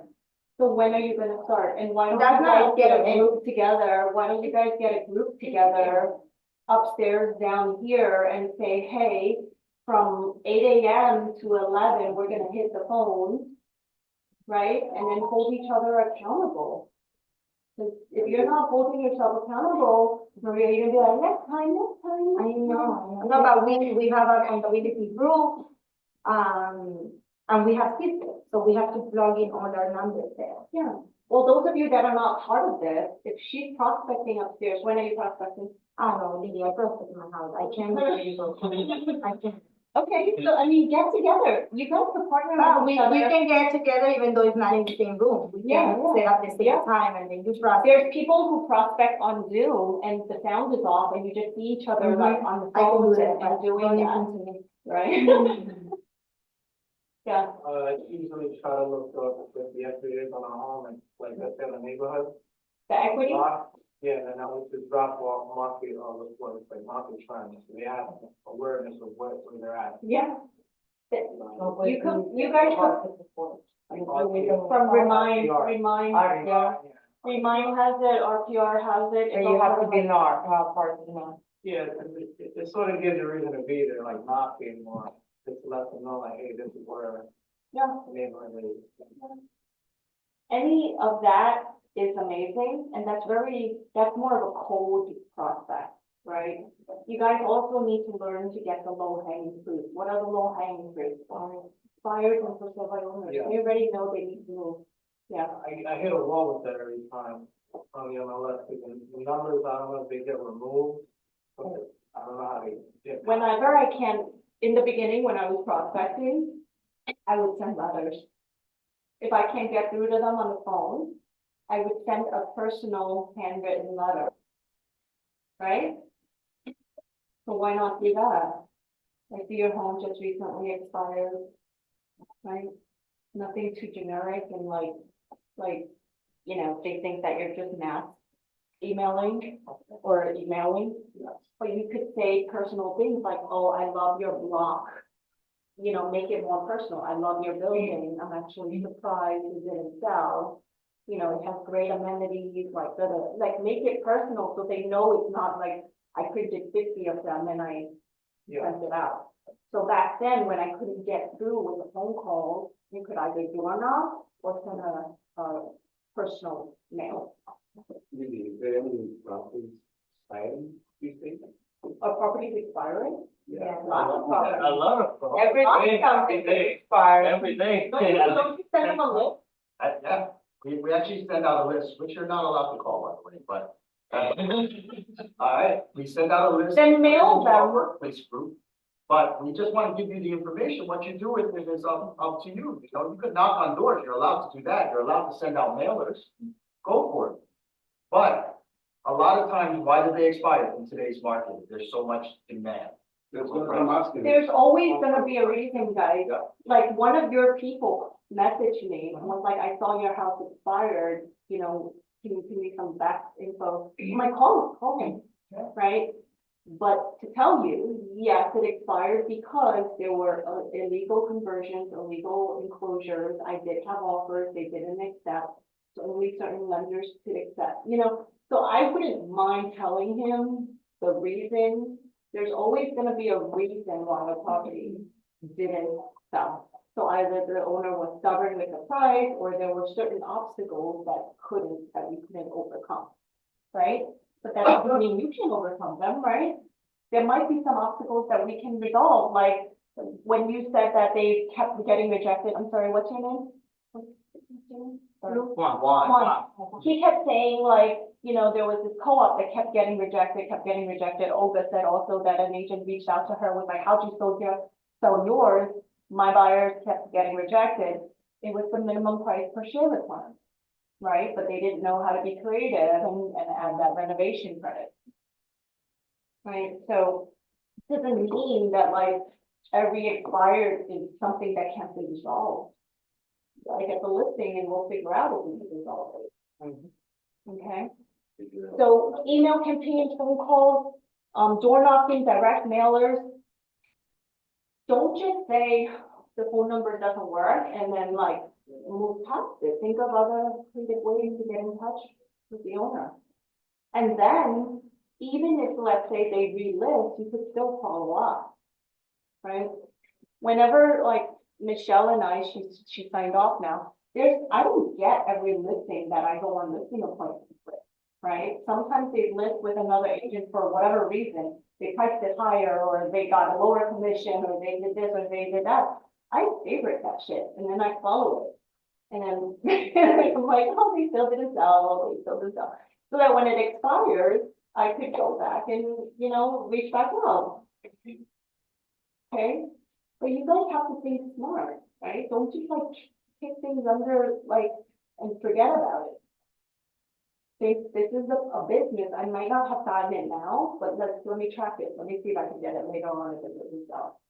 so when are you gonna start? And why don't That's you not guys get a CRM. group together? Why don't you guys get a group together upstairs down here and say, hey, from 8 a.m. to 11, we're gonna hit the phone, right? And then hold each other accountable. 'Cause if you're not holding yourself accountable, Maria, you're gonna be like, next time, next time. I next time." know, no, but we have a accountability group, and we have systems, so we have to plug in all our numbers there. Yeah, well, those of you that are not part of this, if she's prospecting upstairs, when are you prospecting? I don't know, Lydia, I process my house, I can't. I can't. Okay, so I mean, get together, you guys can partner But with we each other. can get together even though it's not in the same room. We Yeah, can set up the yeah. same time and then you process. There's people who prospect on Zoom and the sound is off and you just see each other like on the I can do phone that, and but doing don't that, listen to me. right? Yeah, I usually try to look up what the equity is on a home and like that's in the neighborhood. the equity, Yeah, and then I would just drop off market, what it's like market trends, so they have awareness of where they're at. yeah. You could, you guys could, from Remind, yeah. Remind has it, RPR has it. And you have to be in our, part, you know. Yeah, it sort of gives you a reason to be there, like not being more, just to let them know like, hey, this is where Yeah. the neighborhood is. Any of that is amazing, and that's more of a cold prospect, right? You guys also need to learn to get the low hanging fruit. What are the low hanging fruits? Buyers and for sale by owners, Yeah. they already know they need to move. Yeah, I hit a wall with that every time on the MLS, because the numbers, I don't know if they get removed, but I don't know how they get. whenever I can, in the beginning, when I was prospecting, I would send letters. If I can't get through to them on the phone, I would send a personal handwritten letter. Right? So why not do that? Like, your home just recently expired, right? Nothing too generic and like, you know, they think that you're just mass emailing or emailing. But you could say personal things like, oh, I love your block. You know, make it more personal. I love your building. I'm actually surprised it didn't sell. You know, it has great amenities, like make it personal so they know it's not like I printed 50 of them and I Yeah, sent it out. So back then, when I couldn't get through with a phone call, you could either door knock or send a personal mail. is there any properties expiring, do you think? A property's expiring? Yeah. Lots of properties. A lot of. Every day expired. Every day. Don't you send them a list? Yeah, we actually send out a list, which you're not allowed to call, by the way, but. All right, we send out a list. Then mail to our them. Workplace group, but we just want to give you the information. What you do with it is up to you. You know, you could knock on doors. You're allowed to do that. You're allowed to send out mailers. Go for it. But a lot of times, why do they expire in today's market? There's so much demand. That's what I'm asking. There's always gonna be a reason, guys. Like, one of your people messaged me and was like, I saw your house expired, you know, can you give me some back info? I'm like, call me, right? But to tell you, yes, it expired because there were illegal conversions, illegal enclosures. I did have offers, they didn't accept. So only certain lenders could accept, you know, so I wouldn't mind telling him the reason. There's always gonna be a reason why a property didn't sell. So either the owner was stubborn with the price, or there were certain obstacles that we couldn't overcome, right? But that doesn't mean you can overcome them, right? There might be some obstacles that we can resolve, like when you said that they kept getting rejected. I'm sorry, what's your name? What's your name? Juan. He kept saying like, you know, there was this co-op that kept getting rejected. Olga said also that an agent reached out to her, was like, how'd you sell yours? My buyers kept getting rejected. It was the minimum price per share requirement, right? But they didn't know how to be creative and add that renovation credit. Right, so it doesn't mean that like, every expired is something that can't be resolved. I get the listing and we'll figure out if we can resolve it. Okay? So email campaigns, phone calls, door knocking, direct mailers. Don't just say the phone number doesn't work and then like move past it. Think of other creative ways to get in touch with the owner. And then, even if, let's say, they relist, you could still follow up, right? Whenever, like, Michelle and I, she signed off now, I don't get every listing that I go on listing appointments with, right? Sometimes they list with another agent for whatever reason, they priced it higher, or they got a lower commission, or they did this, or they did that. I favorite that shit, and then I follow it. And then I'm like, oh, they still didn't sell, they still didn't sell. So that when it expires, I could go back and, reach back out. Okay? But you guys have to think smart, right? Don't just like kick things under, like, and forget about it. This is a business. I might not have gotten it now, but let me track it. Let me see if I can get it later on if it doesn't sell.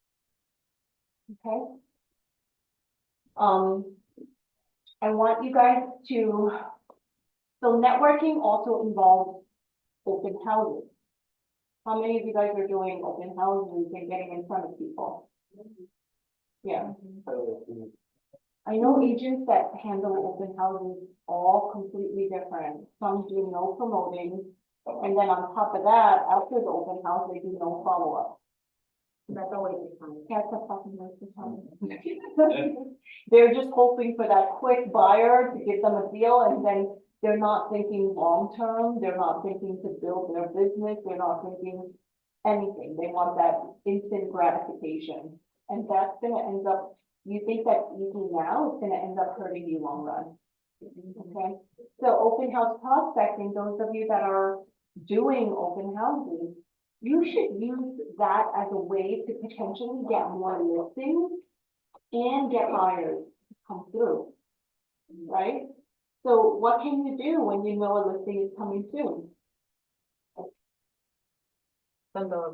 Okay? I want you guys to, so networking also involves open houses. How many of you guys are doing open houses and getting in front of people? Yeah. I know agents that handle open houses all completely different. Some do no promoting, and then on top of that, after the open house, they do no follow-up. That's always the time. That's a fucking waste of time. They're just hoping for that quick buyer to give them a deal, and then they're not thinking long-term, they're not thinking to build their business, they're not thinking anything. They want that instant gratification. And that's gonna end up, you think that's easy now, it's gonna end up hurting you long run. Okay, so open house prospecting, those of you that are doing open houses, you should use that as a way to potentially get more listings and get buyers to come through, right? So what can you do when you know a listing is coming soon? And the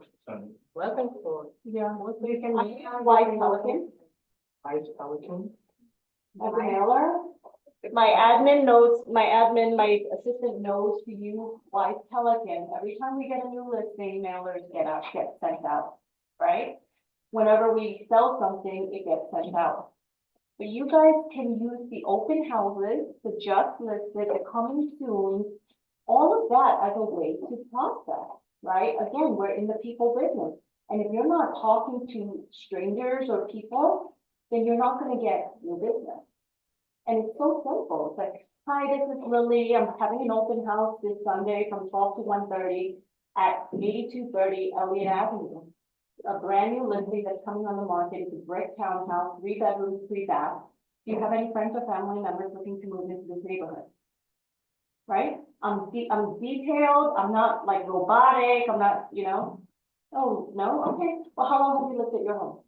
weapon for Yeah. You can. White Pelican Ice Pelican. as a mailer. My admin knows, my assistant knows to use White Pelican. Every time we get a new listing, mailers get sent out, right? Whenever we sell something, it gets sent out. But you guys can use the open houses, the just listed, the coming soon, all of that as a way to process, right? Again, we're in the people business. And if you're not talking to strangers or people, then you're not going to get your business. And it's so simple. It's like, hi, this is Lily. I'm having an open house this Sunday from 12 to 1:30 at 8230 Elliott Avenue. A brand new listing that's coming on the market. It's a brick townhouse, 3 bedrooms, 3 baths. Do you have any friends or family members looking to move into this neighborhood? Right? I'm detailed. I'm not like robotic. I'm not, Oh, no? Okay. Well, how long have you lived at your home?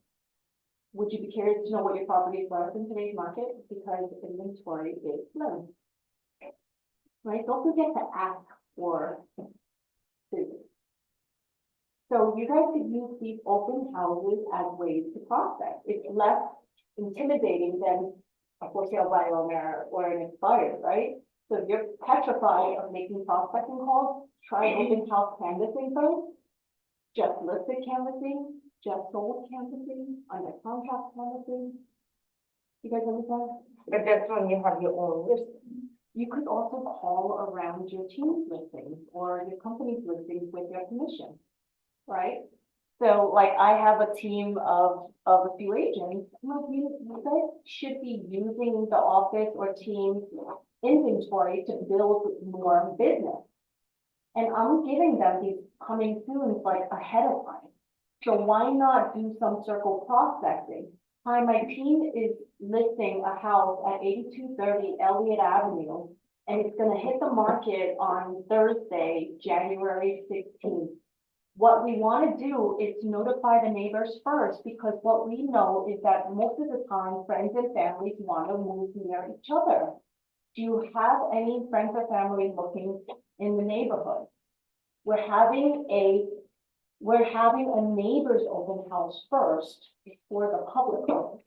Would you be curious to know what your property is worth in today's market? Because inventory is low. Right? Don't forget to ask for food. So you guys could use these open houses as ways to prospect. It's less intimidating than a for sale by owner or an expired, right? So if you're petrified of making prospecting calls, try open house canvassing first. Just listed canvassing, just sold canvassing, under contract canvassing. You guys understand? But that's when you have your own list. You could also call around your team's listings or your company's listings with your commission, right? So like I have a team of a few agents. You guys should be using the office or team inventory to build more business. And I'm giving them these coming soon like ahead of time. So why not do some circle prospecting? Hi, my team is listing a house at 8230 Elliott Avenue, and it's gonna hit the market on Thursday, January 16th. What we wanna do is notify the neighbors first, because what we know is that most of the time, friends and families wanna move near each other. Do you have any friends or family looking in the neighborhood? We're having a we're having a neighbor's open house first before the public. open.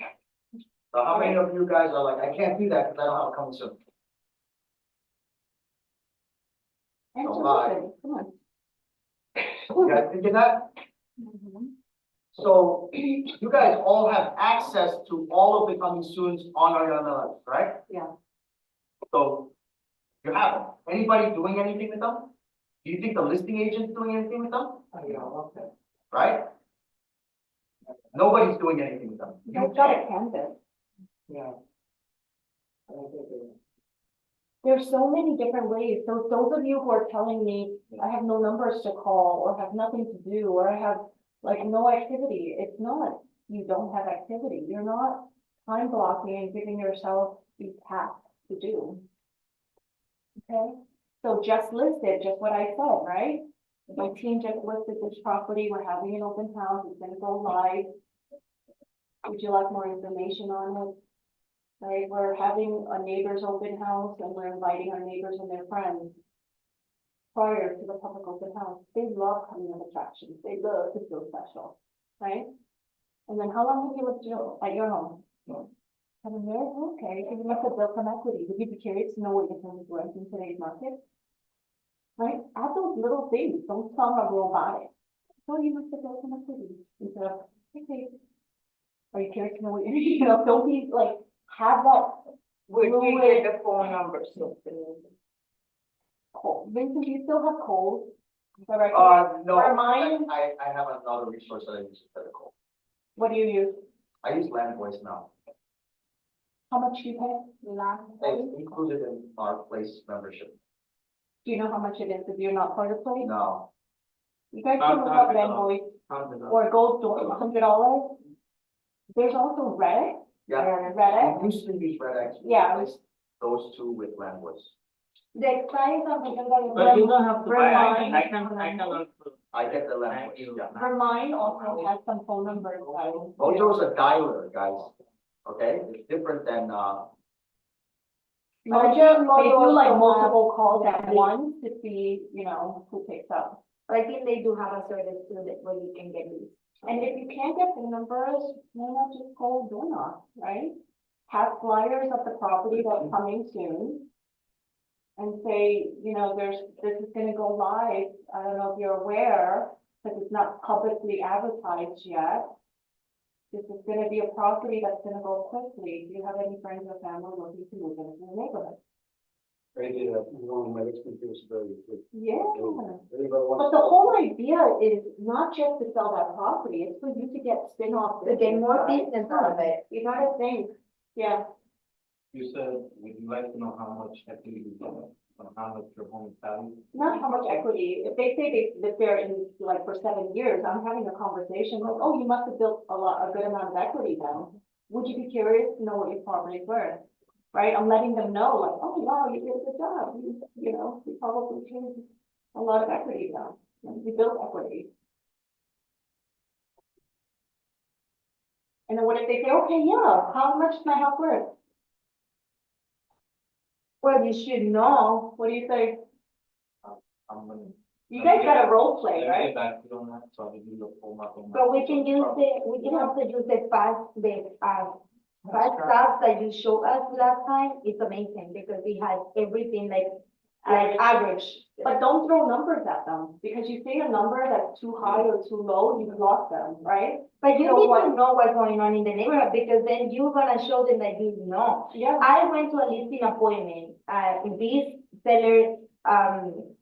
So how many of you guys are like, I can't do that because I don't have a coming soon? And Don't so lie. listen, come on. You guys thinking that? So you guys all have access to all of the coming soons on our MLS, right? Yeah. So you have them. Anybody doing anything with them? Do you think the listing agent's doing anything with them? Yeah, okay. Right? Nobody's doing anything with them. You You've got can. a canvas. Yeah. There's so many different ways. So those of you who are telling me, I have no numbers to call, or have nothing to do, or I have like no activity, it's not, you don't have activity. You're not time blocking and giving yourself these tasks to do. Okay, so just listed, just what I said, right? My team just listed this property, we're having an open house, it's gonna go live. Would you like more information on it? Right, we're having a neighbor's open house and we're inviting our neighbors and their friends prior to the public open house. They love coming to attractions. They love to feel special, right? And then how long have you lived at your home? 7 years? Okay, so you must have built some equity. Would you be curious to know what your home is worth in today's market? Right? Add those little things. Don't sound like robotic. So you must have built some equity. Instead of, okay, are you curious to know what you know, don't be like, have that Where do you get the phone number, so? cold. Vincent, do you still have cold? Directly? No, Or mine? I have another resource that I use instead of call. What do you use? I use Land Voice now. How much do you pay? It's included in our place membership. Do you know how much it is if you're not part of play? No, You guys can look up $100. Venmo or Gold Door, $100. There's also Reddit. yeah, Reddit. we used to use Red X. Yeah. Replaced those two with Land Voice. The price of the. But you don't have to buy, Remind- I can also. I get the Land Thank Voice, you. yeah. Remind also has some phone numbers. Mojo's a dialer, guys, okay? It's different than, Mojo, they do like also multiple calls have- at once to see, you know, who picks up. But I think they do have a service too that where you can get these. And if you can't get the numbers, why not just call door knock, right? Have flyers of the property that's coming soon. And say, you know, this is gonna go live, I don't know if you're aware, because it's not publicly advertised yet. This is gonna be a property that's gonna go quickly. Do you have any friends or family looking to move into the neighborhood? I did, one of my experiences very good. Yeah. Anybody But wants the whole idea is not just to sell that property, it's for you to get spin-off. To get more business, business right? out of it. You gotta think, yeah, You said, would you like to know how much equity you have, or how much your home is valued? not how much equity, if they say they live there in like for 7 years, I'm having a conversation like, oh, you must have built a good amount of equity then. Would you be curious to know what your property is worth? Right, I'm letting them know like, oh, wow, you did a good job, you know, you probably changed a lot of equity now, you built equity. And then what if they say, okay, yeah, how much is my house worth? Well, you should know. What do you say? I'm gonna. You guys got a role play, Let me right? get back to you on that, so I can do the full mark on that. But we can use we can also use the fast stuff that you showed us last time. It's amazing because it has everything like average. But don't throw numbers at them, because you say a number that's too high or too low, you've lost them, right? But you So need what- to know what's going on in the neighborhood because then you're gonna show them that you know. Yeah. I went to a listing appointment, this seller,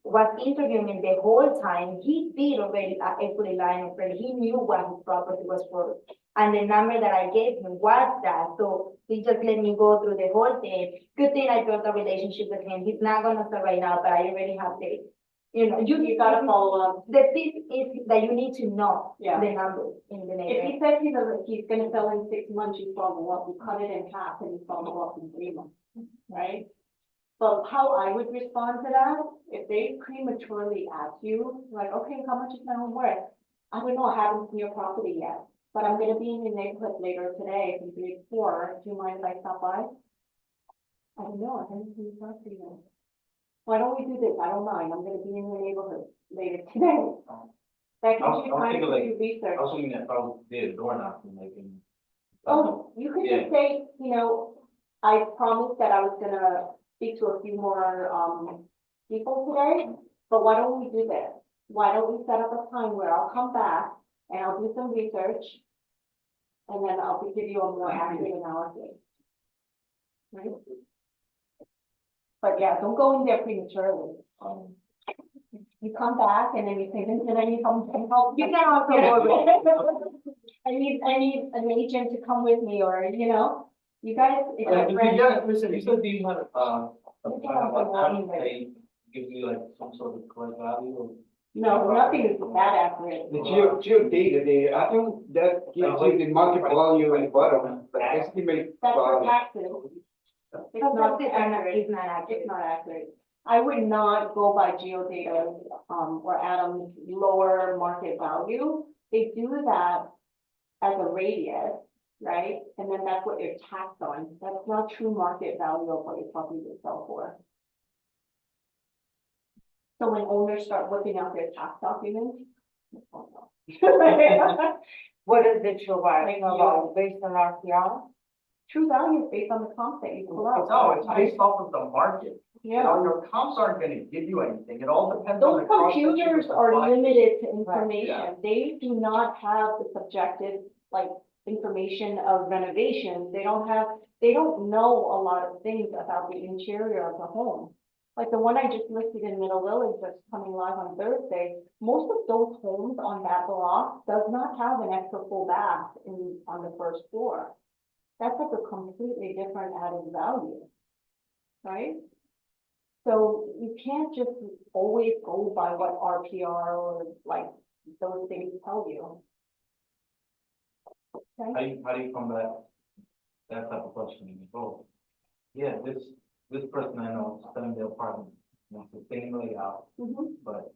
was interviewing me the whole time. He did already equity line of credit. He knew what his property was worth. And the number that I gave him was that, so he just let me go through the whole thing. Good thing I built a relationship with him. He's not gonna start right now, but I already have the, you know, You gotta follow up. The thing is that you need to know Yeah. the numbers in the If neighborhood. he says he's gonna sell in 6 months, you follow up, you cut it in half and you follow up in 3 months, right? But how I would respond to that, if they prematurely ask you, like, okay, how much is my home worth? I don't know, I haven't seen your property yet, but I'm gonna be in your neighborhood later today, from 3 to 4, do you mind if I stop by? I don't know, I haven't seen your property yet. Why don't we do this? I don't mind, I'm gonna be in your neighborhood later today. That I was- gives you I was time thinking to like- do research. I was thinking that probably did a door knocking, like in. Oh, you could just say, I promised that I was gonna speak to a few more, people today, but why don't we do this? Why don't we set up a time where I'll come back and I'll do some research, and then I'll give you a more accurate analysis. Right? But yeah, don't go in there prematurely. You come back and then you say, Vincent, I need help. You can also go with, I need an agent to come with me, or, you guys, if Yeah, you're friends. yeah, listen, You said these had, You can also how walk in there. they give you like some sort of correct value or? No, nothing is that accurate. The geodata, I think that gives you the market value at the bottom, but estimate That's for value. taxes. It's sometimes not it's accurate. it's not accurate. It's not accurate. I would not go by geodata, or Adam's lower market value. They do that as a radius, right? And then that's what they're taxed on. That's not true market value of what your property would sell for. So when owners start whipping out their tax documents. What is the true value Like about, based on RPR? True value is based on the comp that you pull out. No, it's based off of the market. Yeah. Your comps aren't gonna give you anything. It all depends on Those the cost that you computers are apply. limited to Yeah. information. They do not have the subjective, information of renovation. They don't know a lot of things about the interior of the home. Like the one I just listed in Middle Village that's coming live on Thursday, most of those homes on that block does not have an extra full bath on the first floor. That's like a completely different added value, right? So you can't just always go by what RPR or those things tell you. Okay? How do you combat that type of question? You go, yeah, this person I know is selling their apartment, it's the same layout, Mhm. but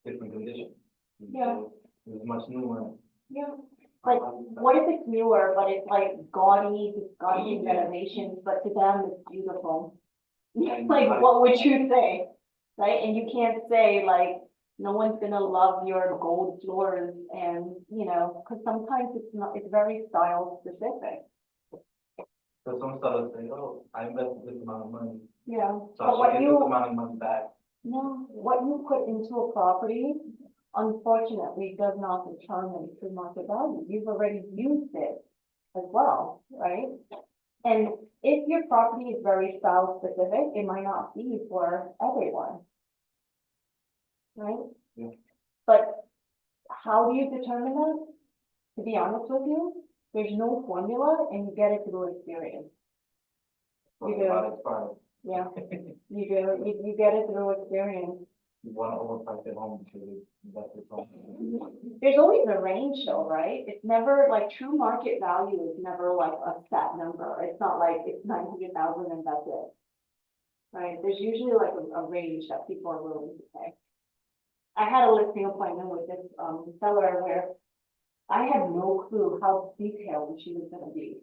different condition. Yeah. It's much newer. Yeah. Like, what if it's newer, but it's like gaudy, disgusting renovations, but to them it's beautiful? Like, what would you say? Right? And you can't say no one's gonna love your gold floors and, because sometimes it's very style specific. So some sellers say, oh, I invested this amount of money, Yeah. so But I what should get you- this amount of money back. No, what you put into a property, unfortunately, does not determine true market value. You've already used it as well, right? And if your property is very style specific, it might not be for everyone. Right? Yeah. But how do you determine that? To be honest with you, there's no formula and you get it through experience. for You do. product price. Yeah, you do. You get it through experience. You want to overprice your home to invest your home. There's always a range though, right? It's never true market value is never a set number. It's not like it's 900,000 and that's it. Right? There's usually a range that people are willing to pay. I had a listing appointment with this seller where I had no clue how detailed she was gonna be.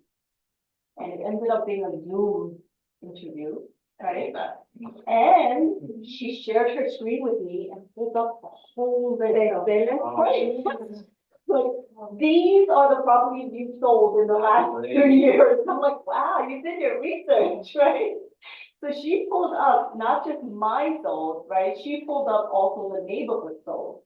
And it ended up being a Zoom interview, right? And she shared her screen with me and pulled up the whole Excel price. Like, these are the properties you sold in the last 2 years. I'm like, wow, you did your research, right? So she pulled up not just my sold, right? She pulled up also the neighborhood sold.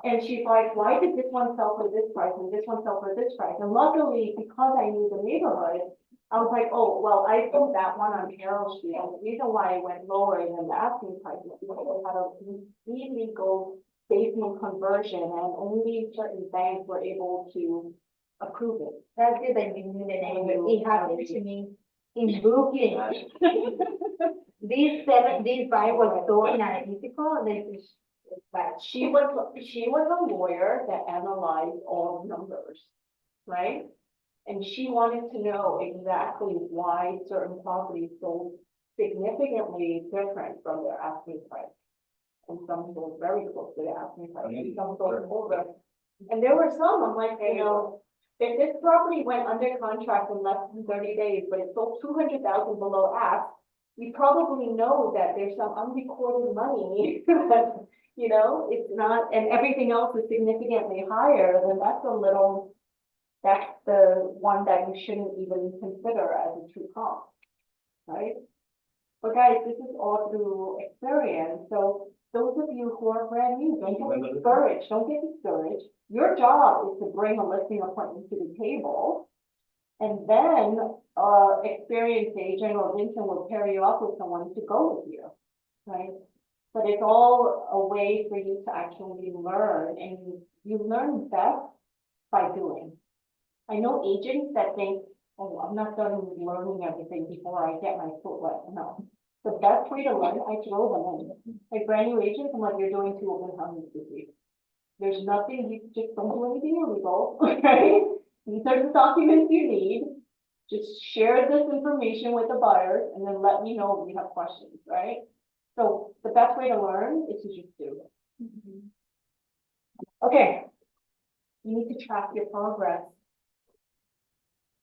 And she's like, why did this one sell for this price and this one sell for this price? And luckily, because I knew the neighborhood, I was like, oh, well, I sold that one on Carroll Street. And the reason why it went lower than the asking price is because it had a illegal basement conversion and only certain banks were able to approve it. That's good that you knew the name. It happened to me in Brooklyn. This buy was so analytical that it's bad. She was a lawyer that analyzed all the numbers, right? And she wanted to know exactly why certain properties sold significantly different from their asking price. And some sold very close to the asking price, and some sold over. And there were some, I'm like, if this property went under contract in less than 30 days, but it sold 200,000 below ask, we probably know that there's some unrecorded money You know, it's not, and everything else is significantly higher, then that's the one that you shouldn't even consider as a true comp, right? But guys, this is all through experience, so those of you who are brand new, don't get discouraged, don't get discouraged. Your job is to bring a listing appointment to the table. And then, experienced agent or Vincent will pair you up with someone to go with you, right? But it's all a way for you to actually learn, and you learn best by doing. I know agents that think, oh, I'm not done learning everything before I get my foot wet. No. The best way to learn, I throw them in. Like brand new agents, I'm like, you're doing 2 open houses this week. There's nothing, you just don't do anything illegal, okay? These are the documents you need. Just share this information with the buyers and then let me know if you have questions, right? So the best way to learn is to just do it. Okay. You need to track your progress.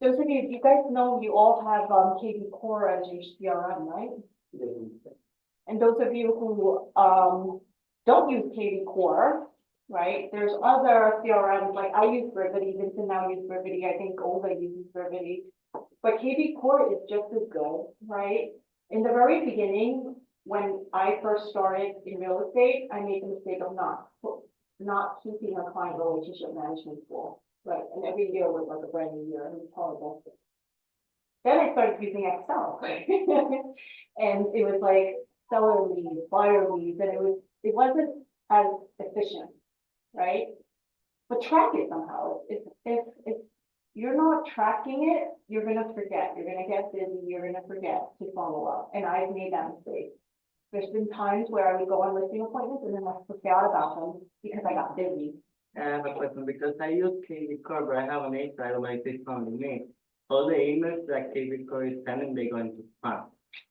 Those of you guys know, you all have KV Core as your CRM, right? And those of you who don't use KV Core, right? There's other CRMs, like I use Brivity, Vincent now uses Brivity, I think Olga uses Brivity. But KV Core is just as good, right? In the very beginning, when I first started in real estate, I made the mistake of not keeping a client relationship management tool, right? And every year was like a brand new year, and it was horrible. Then I started using Excel, right? And it was like seller leads, buyer leads, and it wasn't as efficient, right? But track it somehow. If you're not tracking it, you're gonna forget. You're gonna get busy. You're gonna forget to follow up. And I've made that mistake. There's been times where I would go on listing appointments and then I forgot about them because I got busy. I have a question because I use KV Core, but I have an age, I don't know if it's on me. All the emails that KV Core is sending, they go into spam.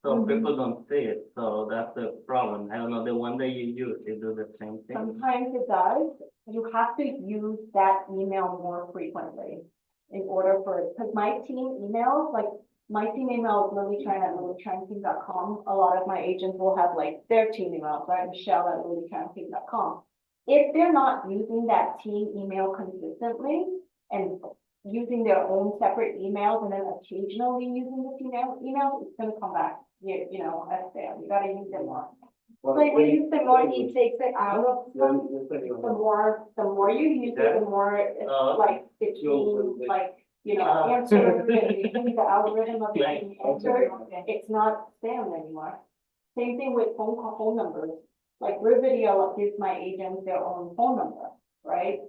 So people don't see it, so that's the problem. I don't know, the one that you use, it do the same thing. Sometimes it does. You have to use that email more frequently in order for it, because my team emails, like my team email is lilytran@lilytranteam.com. A lot of my agents will have like their team emails, right? Michelle@lilytranteam.com. If they're not using that team email consistently and using their own separate emails and then occasionally using the team email, it's gonna come back, you know, as spam. You gotta use them more. So if you use the more, it takes it out of some. The more you use it, the more it's like, it's being like, you know, answer, the algorithm of getting answered, it's not spam anymore. Same thing with phone numbers, like Rividio gives my agents their own phone number, right?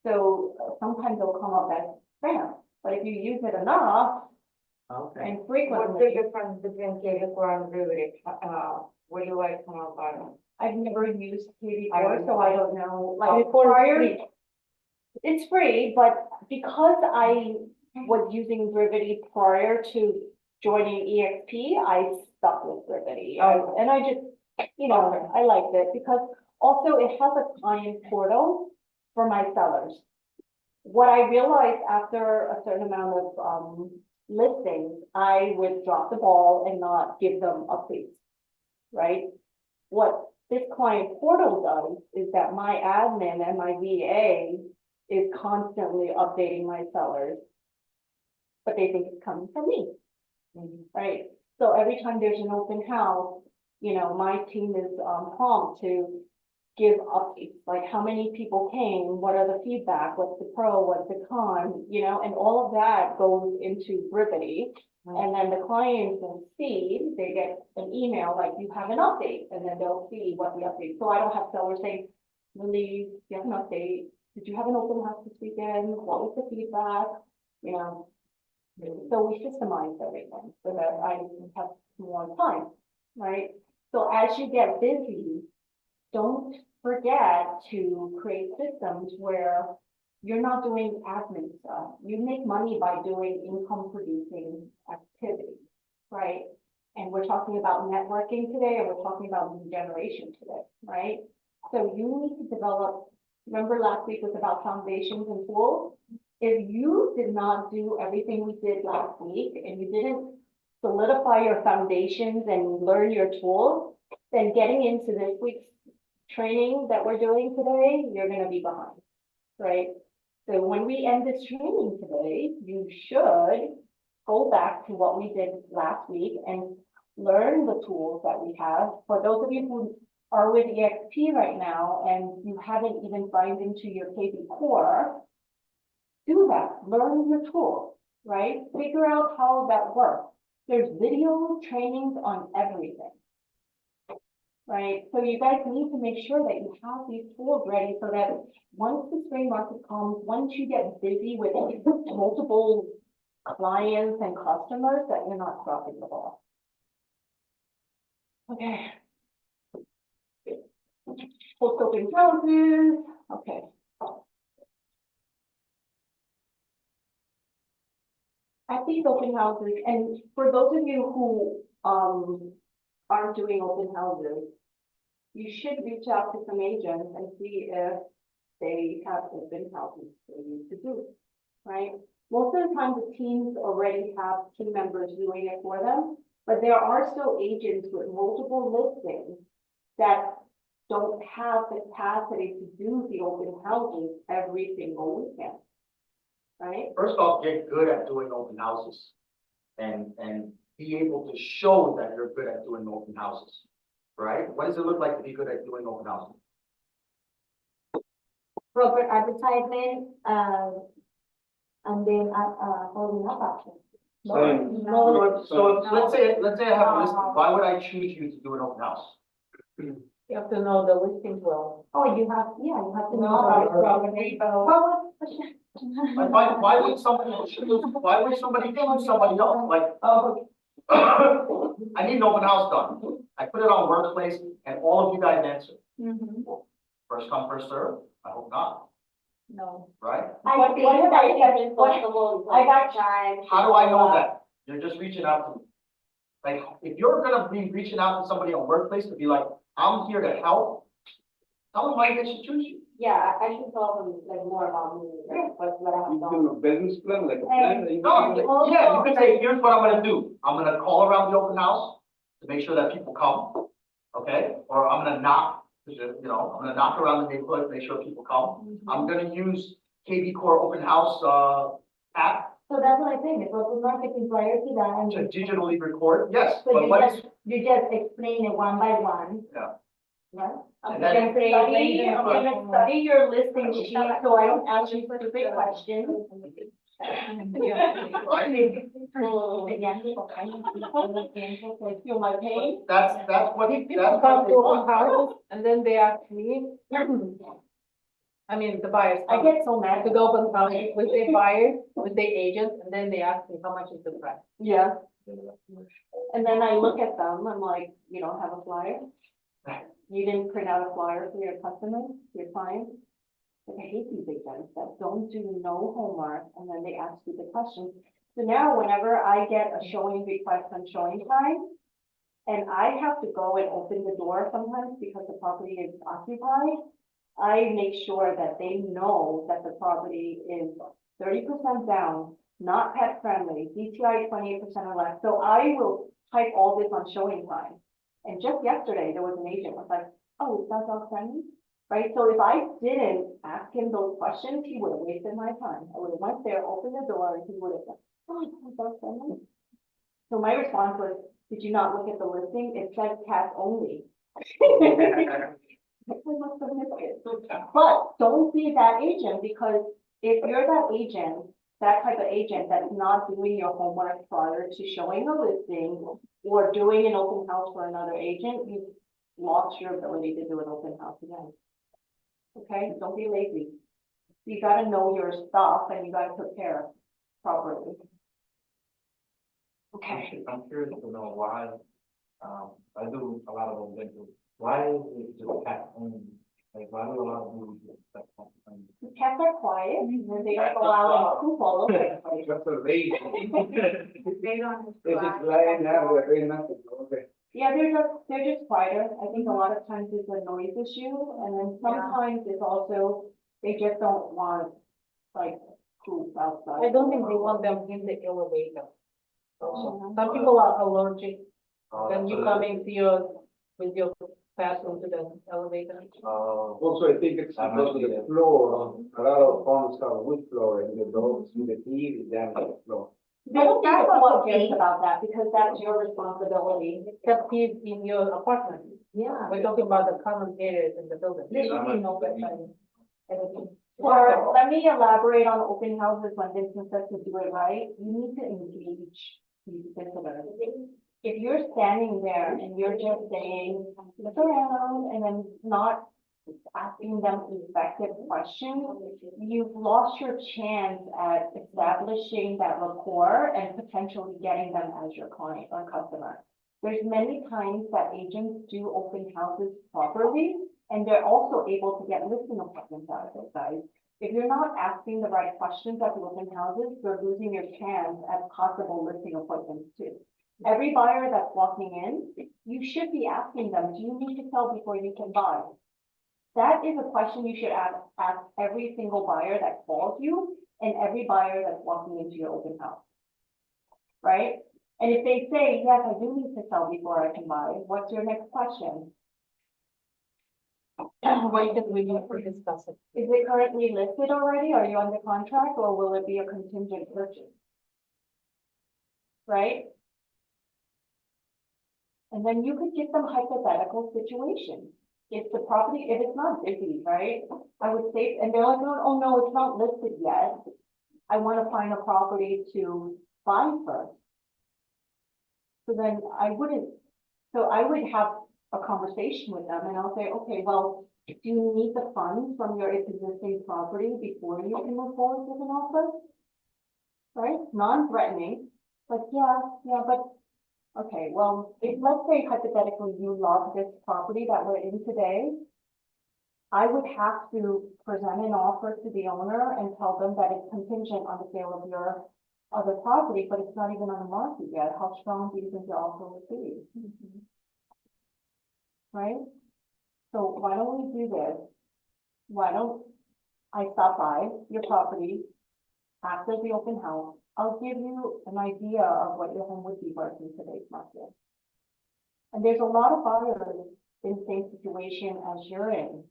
So sometimes they'll come up as spam, but if you use it enough Okay. and What's the frequently, difference between KV Core and Brivity? What do you like more about it? I've never used KV Core, so I don't know, like KV Core is prior. free. It's free, but because I was using Brivity prior to joining EXP, I stuck with Brivity. Oh. And I just, you know, I liked it because also it has a client portal for my sellers. What I realized after a certain amount of listings, I would drop the ball and not give them updates, right? What this client portal does is that my admin and my VA is constantly updating my sellers, but they think it's coming from me, right? So every time there's an open house, you know, my team is prompt to give updates, like how many people came, what are the feedback, what's the pro, what's the con, you know, and all of that goes into Brivity. And then the clients will see, they get an email like you have an update, and then they'll see what the update. So I don't have sellers saying, Lily, you have an update. Did you have an open house this weekend? What was the feedback? You know, so we systemize everything so that I have more time, right? So as you get busy, don't forget to create systems where you're not doing admin stuff. You make money by doing income producing activities, right? And we're talking about networking today, and we're talking about lead generation today, right? So you need to develop, remember last week was about foundations and tools? If you did not do everything we did last week and you didn't solidify your foundations and learn your tools, then getting into this week's training that we're doing today, you're gonna be behind, right? So when we end this training today, you should go back to what we did last week and learn the tools that we have. For those of you who are with EXP right now and you haven't even signed into your KB Core, do that, learn your tools, right? Figure out how that works. There's video trainings on everything. Right, so you guys need to make sure that you have these tools ready so that once the spring market comes, once you get busy with multiple clients and customers, that you're not dropping the ball. Okay. Post open houses, okay. At these open houses, and for those of you who, aren't doing open houses, you should reach out to some agents and see if they have open houses for you to do, right? Most of the time, the teams already have team members doing it for them, but there are still agents with multiple listings that don't have the capacity to do the open houses every single weekend, right? First off, get good at doing open houses and be able to show that you're good at doing open houses, right? What does it look like to be good at doing open houses? Proper advertisement, and then, following up action. Same. So let's say I have a list, why would I choose you to do an open house? You have to know the listings well. Oh, you have to know No, about it's probably about- Well, Like, why would somebody choose somebody else? Like, I need an open house done. I put it on Workplace and all of you guys answer. First come, first serve? I hope not, No. right? What if I said, I got time. How do I know that? You're just reaching out to me. Like, if you're gonna be reaching out to somebody on Workplace to be like, I'm here to help, tell them why they should choose you. Yeah, I should tell them like more about me, like, what I have You done. do a business plan, like a plan? that you No, do? yeah, you can say, here's what I'm gonna do. I'm gonna call around the open house to make sure that people come, okay? Or I'm gonna knock, I'm gonna knock around the neighborhood, make sure people come. I'm gonna use KB Core Open House, app So that's what I think, it was marketing prior to that, to and digitally record, yes, so but you what is, you just explain it one by one. Yeah. Right? And You can create Study, later. I'm gonna study your listing sheet, so I don't ask you specific questions. Feel my pain? that's what, If people that's come what they to open want. house and then they ask me, I mean, the buyers. I get so mad. To the open house with the buyer, with the agent, and then they ask me how much is the price. Yeah, and then I look at them, I'm like, you don't have a flyer? You didn't print out a flyer for your customers, your clients? Like, I hate these agents that don't do no homework and then they ask you the questions. So now whenever I get a showing request on showing time, and I have to go and open the door sometimes because the property is occupied, I make sure that they know that the property is 30% down, not pet friendly, DTI 28% or less. So I will type all this on showing time. And just yesterday, there was an agent was like, oh, is that dog friendly? Right, so if I didn't ask him those questions, he would have wasted my time. I would have went there, opened the door, and he would have said, oh, is that dog friendly? So my response was, did you not look at the listing? It says cats only. I must have missed it. But don't be that agent, because if you're that agent, that type of agent that's not doing your homework prior to showing a listing or doing an open house for another agent, you've lost your ability to do an open house again. Okay, don't be lazy. You gotta know your stuff and you gotta prepare properly. Okay. I'm curious to know why, I do a lot of those rentals. Why is it just cat only? Like, why do a lot of movies just cat only? The cats are quiet, and then they don't go out and poop all over the place. Just a lady. They don't. They just lying there, they're doing nothing, okay. Yeah, they're just quieter. I think a lot of times it's a noise issue, and then sometimes it's also, they just don't want, like, poop outside. I don't think they want them in the elevator. Also, some people are allergic when you come in with your bathroom to the elevator. Also, I think it's because of the floor, a lot of homes have wood floor and the dogs with the heat is down on the floor. I don't think That's it's all okay. just about that, because that's your responsibility. Just keep in your apartment. Yeah. We're talking about the common areas in the building. There should be I'm no not- difference. Or let me elaborate on open houses when Vincent says to do it right. You need to engage these visitors. If you're standing there and you're just saying, look around, and then not asking them effective questions, you've lost your chance at establishing that rapport and potentially getting them as your client or customer. There's many times that agents do open houses properly, and they're also able to get listing appointments out of it, guys. If you're not asking the right questions at the open houses, you're losing your chance at possible listing appointments too. Every buyer that's walking in, you should be asking them, do you need to sell before you can buy? That is a question you should ask every single buyer that calls you and every buyer that's walking into your open house. Right? And if they say, yes, I do need to sell before I can buy, what's your next question? Why can we not discuss it? Is it currently listed already? Are you under contract or will it be a contingent purchase? Right? And then you could give them hypothetical situations. If the property, if it's not busy, right? I would say, and they're like, oh no, it's not listed yet. I want to find a property to buy first. So then I would have a conversation with them and I'll say, okay, well, do you need the funds from your existing property before you can move forward with an offer? Right? Non-threatening, but yeah, but, okay, well, if let's say hypothetically you love this property that we're in today, I would have to present an offer to the owner and tell them that it's contingent on the sale of your other property, but it's not even on the market yet. How strong do you think your offer would be? Right? So why don't we do this? Why don't I stop by your property after the open house? I'll give you an idea of what your home would be worth in today's market. And there's a lot of buyers in the same situation as you're in.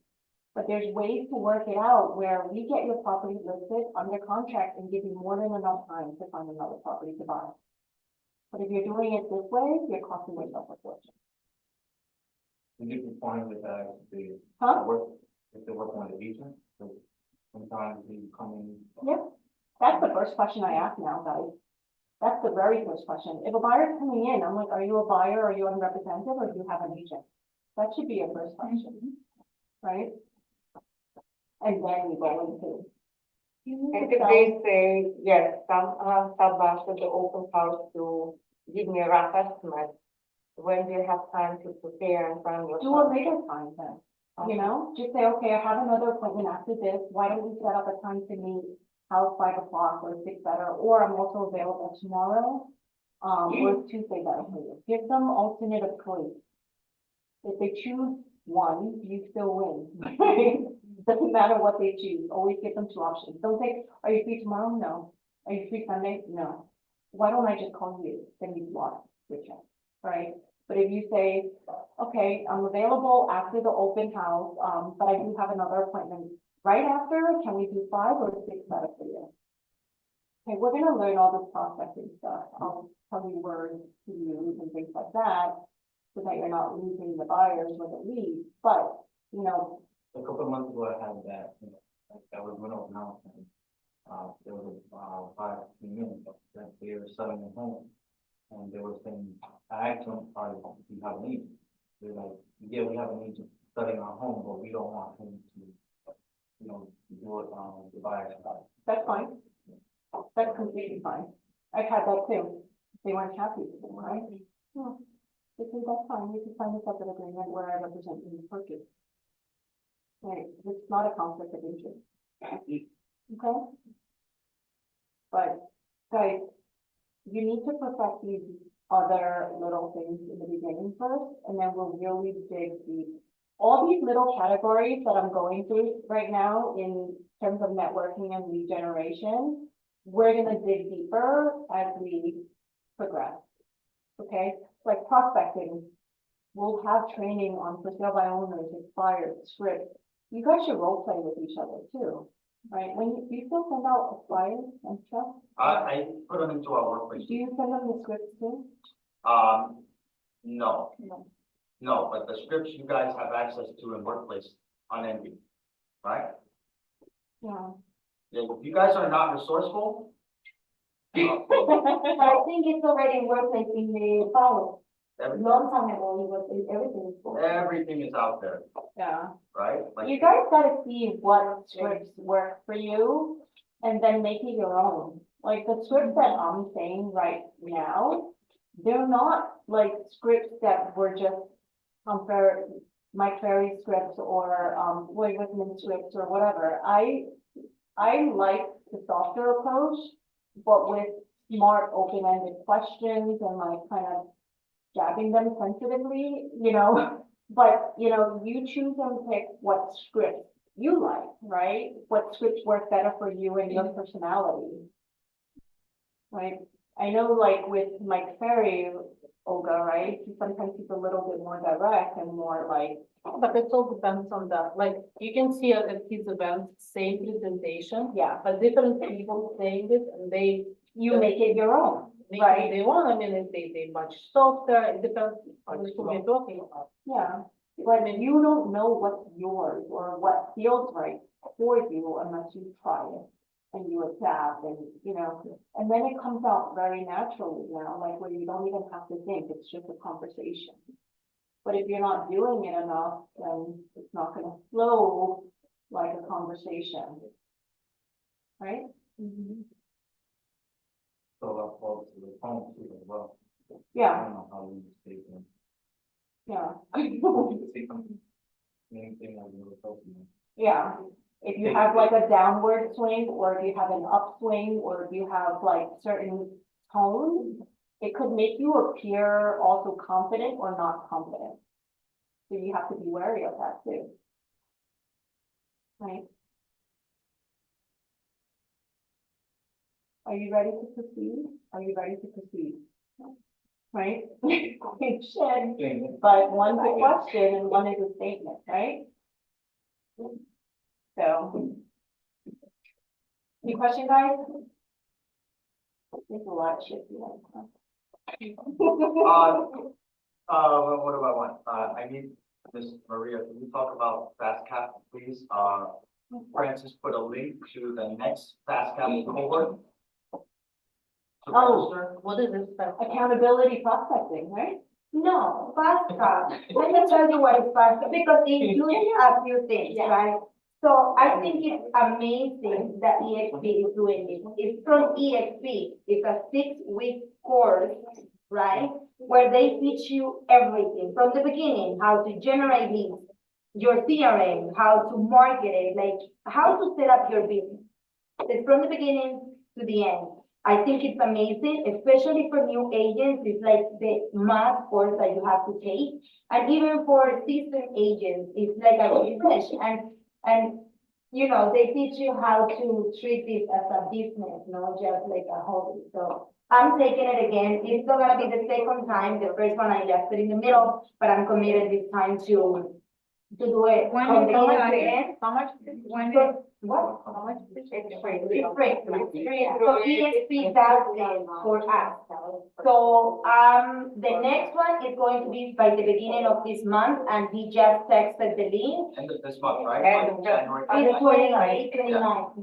But there's ways to work it out where we get your property listed under contract and give you more than enough time to find another property to buy. But if you're doing it this way, you're costing yourself a fortune. Can you define with that, the Huh? work, if they're working with an agent, so sometimes they come in. Yep. That's the first question I ask now, guys. That's the very first question. If a buyer's coming in, I'm like, are you a buyer, are you unrepresented, or do you have an agent? That should be your first question, right? And then you go into. You And need to if they say, yes, stop back to the open house to give me a rough estimate, when do you have time to prepare and find your? do a later time then, you know, just say, okay, I have another appointment after this, why don't we set up a time to meet? How's 5 o'clock or 6 better, or I'm also available tomorrow, or Tuesday better for you. Give them alternative choice. If they choose one, you still win. Doesn't matter what they choose, always give them 2 options. Don't say, are you free tomorrow? No. Are you free Sunday? No. Why don't I just call you? Then you block your check, right? But if you say, okay, I'm available after the open house, but I do have another appointment right after, can we do 5 or 6 better for you? Okay, we're gonna learn all this processing stuff. I'll tell you words to use and things like that, so that you're not losing the buyers when it leaves. But, you know, A couple of months ago, I had that, you know, like, that was when I was announcing. There was a buyer came in, that they were selling a home. And they were saying, I asked them, do you have an agent? They're like, yeah, we have an agent selling our home, but we don't want him to, you know, do it on the buyer's side. that's fine. That's completely fine. I've had that too. They weren't happy with them, right? Yeah. They say, that's fine, you can sign a separate agreement where I represent you in the purchase. Right, it's not a conflict of interest. Okay? But, guys, you need to perfect these other little things in the beginning first, and then we'll really dig deep. All these little categories that I'm going through right now in terms of networking and lead generation, we're gonna dig deeper as we progress. Okay, like prospecting. we'll have training on for sale by owners, expired, script. You guys should role play with each other too, right? When you still send out flyers and stuff, I put them into our workplace. do you send them the scripts too? No, No. no, but the scripts you guys have access to in workplace on Envy, right? Yeah. Yeah, if you guys are not resourceful. But I think it's already in workplace in the file. Long time ago, it was, everything is. Everything is out there, Yeah. right? Like, You guys gotta see what scripts work for you and then make it your own. Like the scripts that I'm saying right now, they're not like scripts that were just Mike Ferry scripts or, Lloyd Whitman scripts or whatever. I like the softer approach, but with smart, open-ended questions and like kind of jabbing them sensitively, you know? But, you know, you choose and pick what script you like, right? What scripts work better for you and your personality. Right? I know like with Mike Ferry, Olga, right? Sometimes he's a little bit more direct and more like, But it all depends on that, like, you can see at his events, same presentation, yeah, but different people saying it, and they you make it your own, make right? what they want, I mean, if they much softer, it depends on who you're talking about. Yeah. But you don't know what's yours or what feels right for you unless you try it and you adapt and, you know, and then it comes out very naturally now, like where you don't even have to think, it's just a conversation. But if you're not doing it enough, then it's not gonna flow like a conversation. Right? so that falls to the phone too as well. I Yeah, don't know how we say them. yeah, Say something. Anything like you were talking about. yeah. If you have like a downward swing, or if you have an upswing, or if you have like certain tones, it could make you appear also confident or not confident. So you have to be wary of that too. Right? Are you ready to proceed? Are you ready to proceed? Right? You should, but one's a question and one is a statement, right? So. Any question, guys? There's a lot of shit here. What do I want? I need Miss Maria, can you talk about FastCap, please? Francis put a link to the next FastCap cohort. To Oh. register. What is this? Accountability prospecting, right? No, FASTCA, let me tell you what is FASTCA, because it includes a few things, right? So I think it's amazing that EXP is doing this. It's from EXP, it's a 6-week course, right? Where they teach you everything from the beginning, how to generate leads, your CRM, how to market it, like how to set up your business. It's from the beginning to the end. I think it's amazing, especially for new agents. It's like the math course that you have to take. And even for seasoned agents, it's like a refresh. And you know, they teach you how to treat this as a business, not just like a hobby. So I'm taking it again. It's still gonna be the second time. The first one I left it in the middle, but I'm committed this time to do it from the beginning to the end. How much? So, what? How much? It's free. It's free. So EXP does this for us. So, the next one is going to be by the beginning of this month, and he just texted the link. End of this month, right? End of January. It's 29,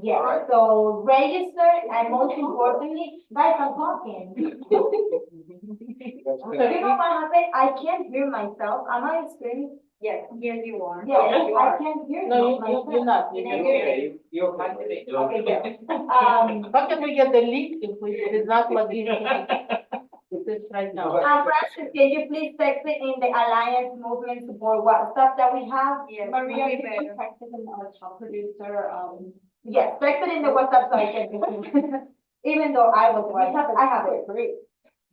yes. Alright. So register, and most importantly, guys, I'm talking. That's So you know what happened? I can't hear myself. Am I screaming? Yes, here you are. Yes, I can't hear No, myself. you're not. Can I You're hear okay. you? You're okay. Okay, good. How can we get the link if it's not plugged in? It is right now. Francis, can you please text it in the Alliance Movement Support WhatsApp that we have? Yes. Maria, way can you better. text it in our top producer, Yes, text it in the WhatsApp so I can. Even though I was, I have it. great.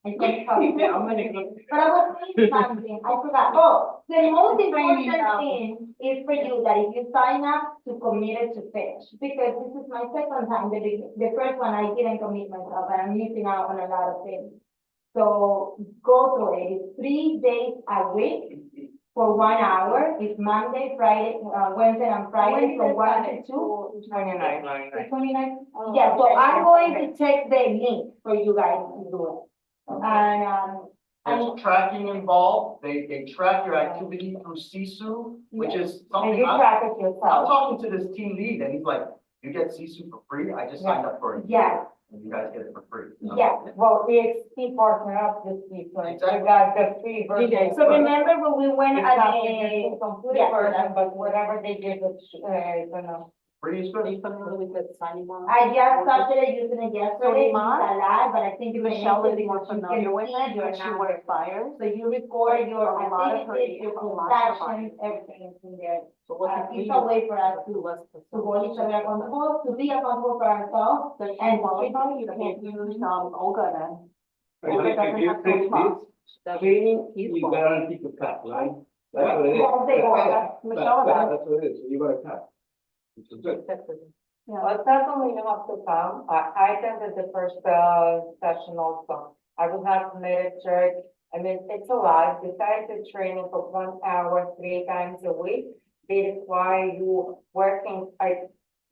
I can help. Yeah, I'm gonna go. But I was saying something, I forgot. Oh, the most important thing is for you that if you sign up to commit it to finish, because this is my second time, the first one I didn't commit myself, and I'm missing out on a lot of things. So go through it. It's 3 days a week for 1 hour. It's Monday, Friday, Wednesday and Friday from 1 to 2. 29. The 29th? Yeah, so I'm going to check the link for you guys to do it. And, There's tracking involved, they track your activity through Sisu, which is And something you I'm track it I'm yourself. talking to this team lead and he's like, you get Sisu for free, I just signed up for it. yeah, And you guys get it for free. yeah. Well, EXP partner up this week, so we Exactly. got the free version. So remember when we went It's at not the, the complete yeah. version, but whatever they give us, Free is Are good. you familiar with the signing on? I just started using it yesterday, it's Mine? a lot, but I think you Michelle is can more familiar with it, your but she number. works fires. So you record your A lot of her- activities, your a lot of her transactions, everything is in there. So what It's a way for us to hold each other accountable, to be accountable for ourselves, So if and you qualify, you can't use, Olga then. If Olga you doesn't have take 20 bucks. this training, you guarantee to cut, right? That's what it is. That's the goal. Michelle, That's what it is, so you gotta cut. Which is good. Yeah. Well, certainly you have to come. I attended the first, session also. I was not committed to it. I mean, it's a lot. Besides the training for 1 hour, 3 times a week, they require you working, I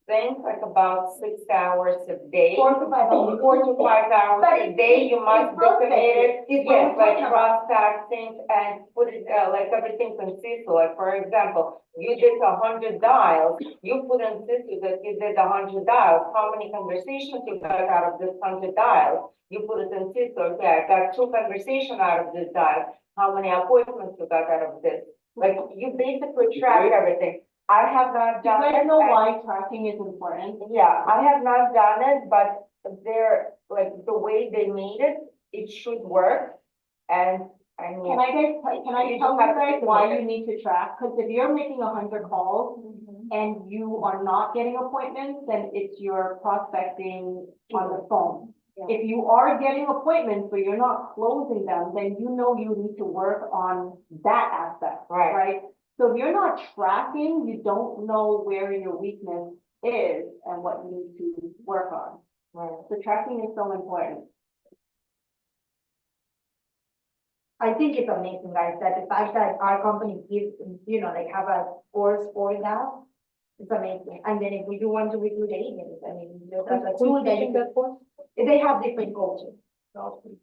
think, like about 6 hours a day. 4 to 5 hours. 4 to 5 hours But a day, you must be prospecting. committed. It's what Yes, we're like talking about. cross-taxing and put it, like everything in CISO. Like, for example, you did 100 dials, you put in CISO that you did 100 dials. How many conversations you got out of this 100 dials? You put it in CISO, okay, I got 2 conversations out of this dial. How many appointments you got out of this? Like, you basically track everything. I have not Do you done it. guys know and- why tracking is important? Yeah, I have not done it, but they're, like, the way they made it, it should work. And I mean. Can I You tell just you have to guys be why you committed. need to track? Because if you're making 100 calls Mm-hmm. and you are not getting appointments, then it's your prospecting on the phone. If you are getting appointments, but you're not closing them, then you know you need to work on that aspect, Right. right? So if you're not tracking, you don't know where your weakness is and what you need to work on. Right. So tracking is so important. I think it's amazing, guys, that the fact that our company gives, like have a course for that. It's amazing. And then if we do want to recruit agents, I mean, that's a tool that you can, they have different coaches.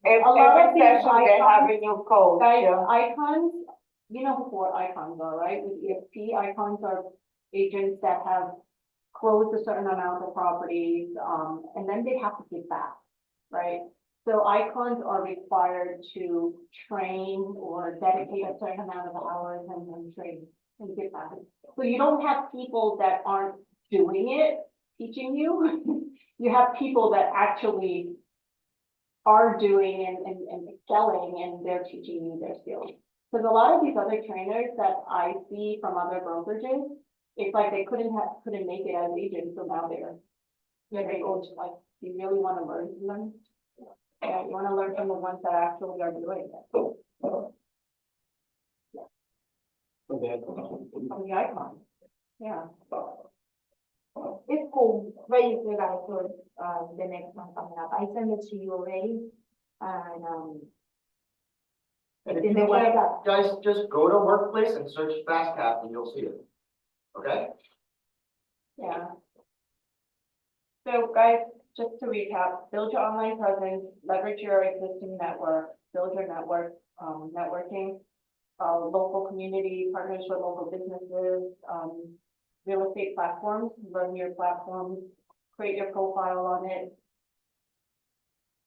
Every A lot of these session they have icons- a new coach, Guys, yeah. icons, you know what icons are, right? With EXP, icons are agents that have closed a certain amount of properties, and then they have to give back, right? So icons are required to train or dedicate a certain amount of hours and then train and give back. So you don't have people that aren't doing it, teaching you. You have people that actually are doing and excelling, and they're teaching you their skills. Because a lot of these other trainers that I see from other brokerages, it's like they couldn't make it as agents, so now they coach, like, you really want to learn from them? Yeah, you want to learn from the ones that actually are doing it. Okay. From the icons, yeah. It's cool, ready for you guys for, the next one coming up. I send it to you already, and, And it's if in you the can't, website. guys, just go to Workplace and search FastCap and you'll see it. Okay? Yeah. So guys, just to recap, build your online presence, leverage your existing network, build your network, networking, local community, partners with local businesses, real estate platforms, learn your platforms, create your profile on it,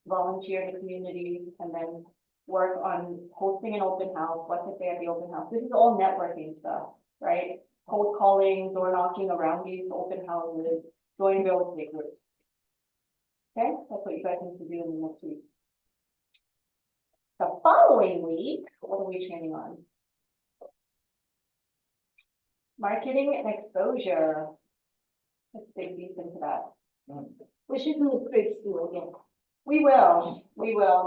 volunteer in the community, and then work on hosting an open house, what to say at the open house. This is all networking stuff, right? Cold calling, door knocking around these open houses, join real estate groups. Okay, that's what you guys need to do in the next week. The following week, what are we training on? Marketing and exposure. Let's dig deep into that. We should do the scripts too again. We will.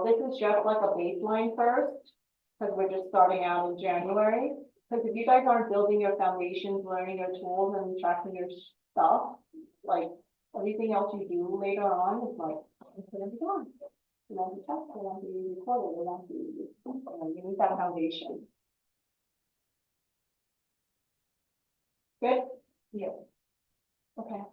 This is just like a baseline first, because we're just starting out in January. Because if you guys aren't building your foundations, learning your tools and tracking your stuff, like everything else you do later on is like, it's gonna be gone. You want to trust, you want to be recorded, you want to be, you need that foundation. Good? Yeah. Okay.